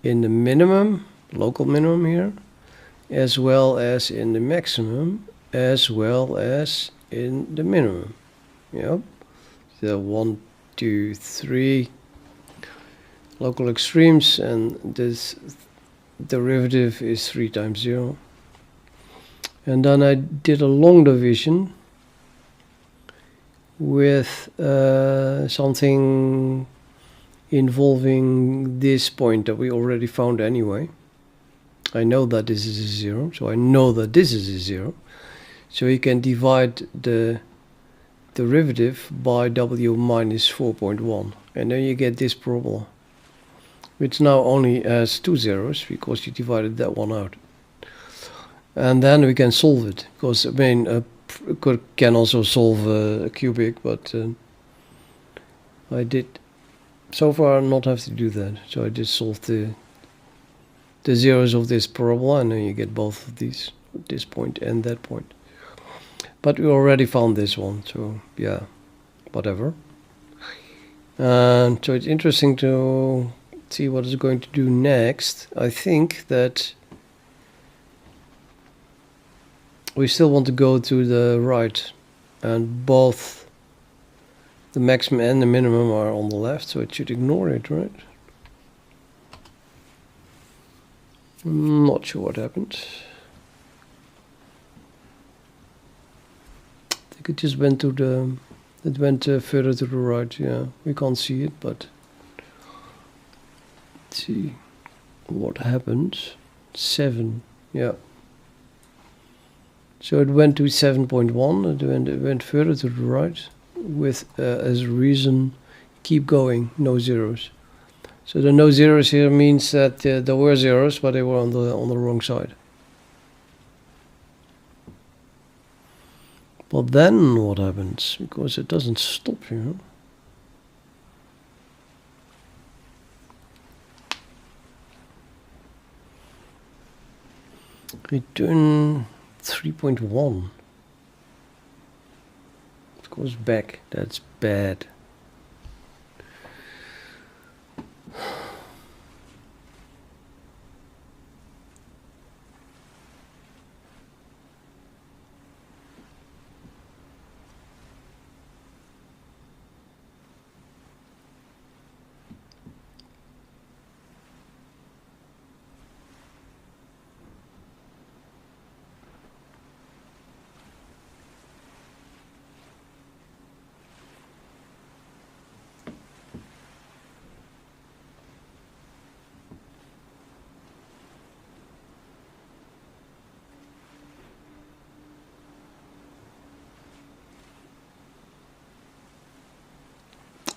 in the minimum, local minimum here, as well as in the maximum, as well as in the minimum. Yep. So 1, 2, 3 local extremes, and this derivative is 3 times 0. And then I did a long division with something involving this point that we already found anyway. I know that this is a 0, so I know that this is a 0. So you can divide the derivative by w minus 4.1, and then you get this parabola, which now only has 2 zeros because you divided that one out. And then we can solve it, because I mean can also solve a cubic, but I did so far not have to do that. So I just solved the zeros of this parabola, and then you get both of these, this point and that point. But we already found this one, so yeah, whatever. And so it's interesting to see what it's going to do next. I think that we still want to go to the right, and both the maximum and the minimum are on the left, so it should ignore it, right? I'm not sure what happened. I think it just went to the, it went further to the right. Yeah, we can't see it, but let's see what happened. 7, yeah. So it went to 7.1, it went further to the right, with as a reason, keep going, no zeros. So the no zeros here means that there were zeros, but they were on the wrong side. But then what happens? Because it doesn't stop here. Return 3.1. It goes back. That's bad.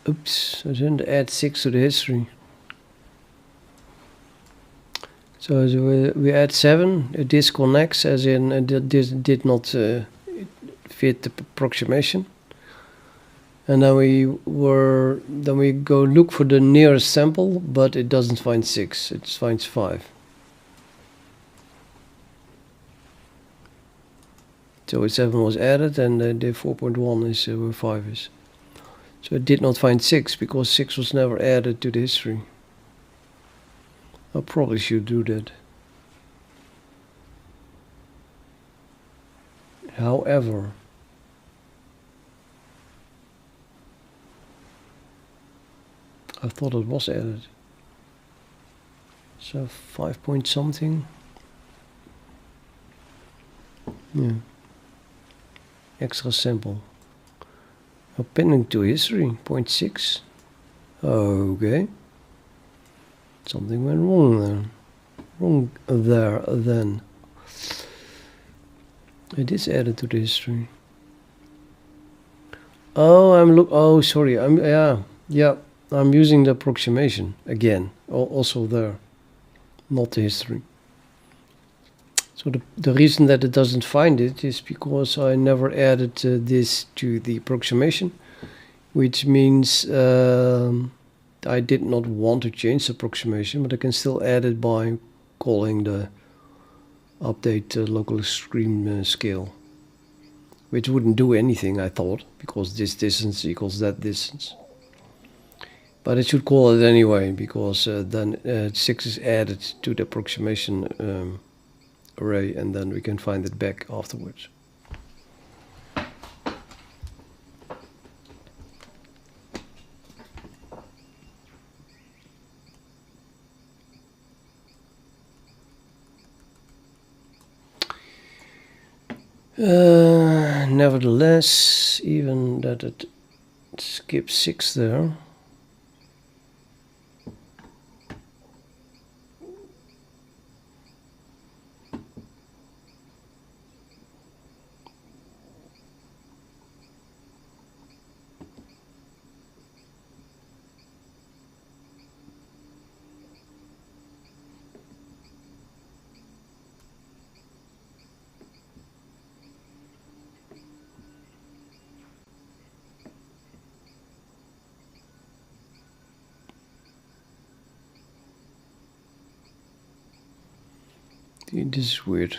Oops, I didn't add 6 to the history. So we add 7, it disconnects, as in it did not fit the approximation. And then we go look for the nearest sample, but it doesn't find 6, it finds 5. So 7 was added, and the 4.1 is where 5 is. So it did not find 6 because 6 was never added to the history. I probably should do that. However, I thought it was added. So 5 point something. Yeah. Extra sample. Appending to history, 0.6. Okay. Something went wrong there. Wrong there then. It is added to the history. Oh, oh, sorry. Yeah. I'm using the approximation again. Also there, not the history. So the reason that it doesn't find it is because I never added this to the approximation, which means I did not want to change the approximation, but I can still add it by calling the update local stream scale, which wouldn't do anything, I thought, because this distance equals that distance. But it should call it anyway, because then 6 is added to the approximation array, and then we can find it back afterwards. Nevertheless, even that it skips 6 there, this is weird.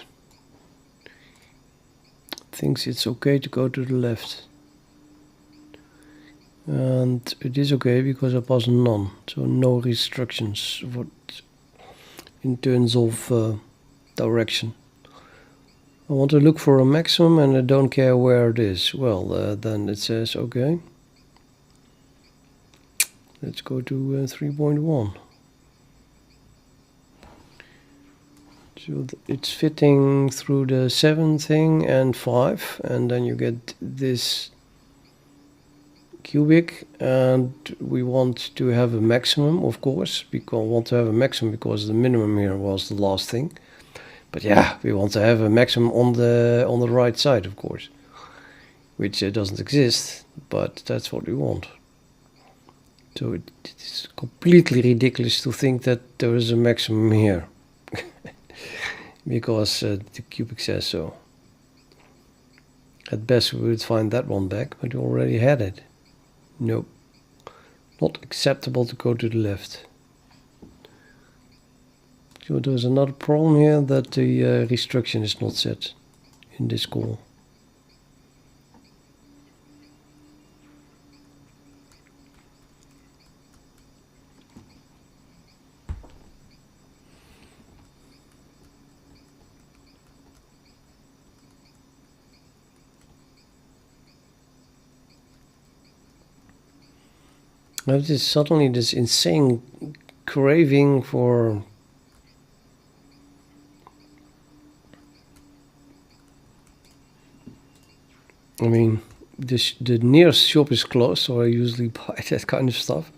Thinks it's okay to go to the left. And it is okay because I pass none, so no restrictions in terms of direction. I want to look for a maximum and I don't care where it is. Well, then it says okay. Let's go to 3.1. So it's fitting through the 7 thing and 5, and then you get this cubic, and we want to have a maximum, of course. We want to have a maximum because the minimum here was the last thing. But yeah, we want to have a maximum on the right side, of course, which doesn't exist, but that's what we want. So it's completely ridiculous to think that there is a maximum here. Because the cubic says so. At best we would find that one back, but we already had it. Nope. Not acceptable to go to the left. So there's another problem here, that the restriction is not set in this call. I have suddenly this insane craving for the nearest shop is closed, so I usually buy that kind of stuff.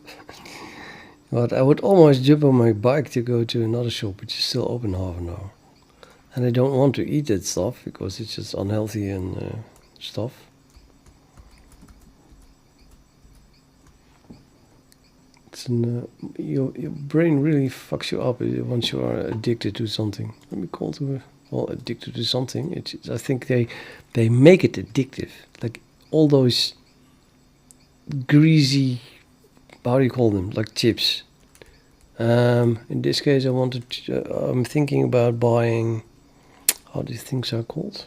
But I would almost jump on my bike to go to another shop which is still open half an hour. And I don't want to eat that stuff because it's just unhealthy and stuff. Your brain really fucks you up once you are addicted to something. Let me call to addicted to something. I think they make it addictive. Like all those greasy, how do you call them, like chips. In this case, I'm thinking about buying, how these things are called.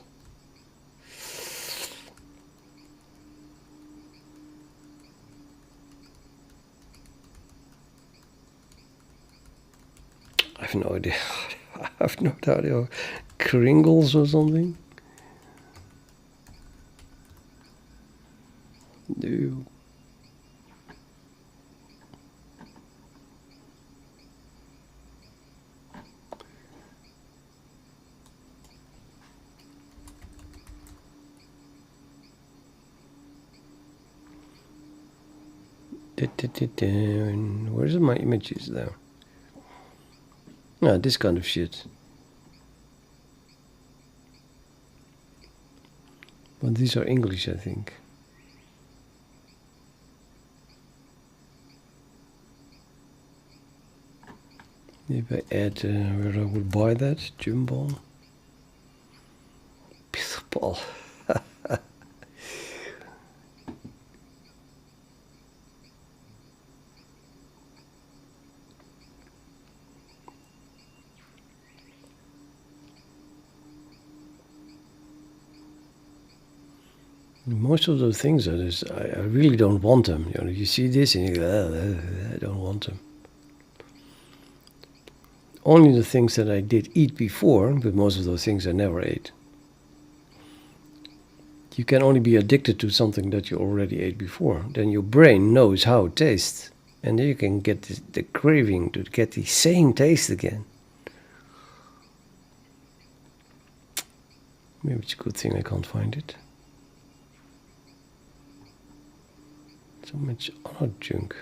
I have no idea. I have no idea. Kringles or something? No. Where's my images there? Ah, this kind of shit. But these are English, I think. If I add where I would buy that, Jumbo. Pitball. Most of those things are just, I really don't want them. You know, you see this and you go, I don't want them. Only the things that I did eat before, but most of those things I never ate. You can only be addicted to something that you already ate before. Then your brain knows how it tastes. And then you can get the craving to get the same taste again. Maybe it's a good thing I can't find it. So much other junk.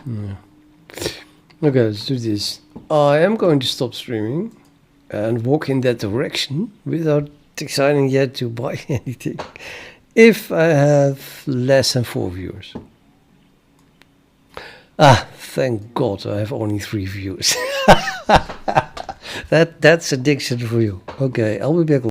Yeah. Okay, let's do this. I am going to stop streaming and walk in that direction without deciding yet to buy anything. If I have less than 4 viewers. Ah, thank God I have only 3 views. That's addiction for you. Okay, I'll be back.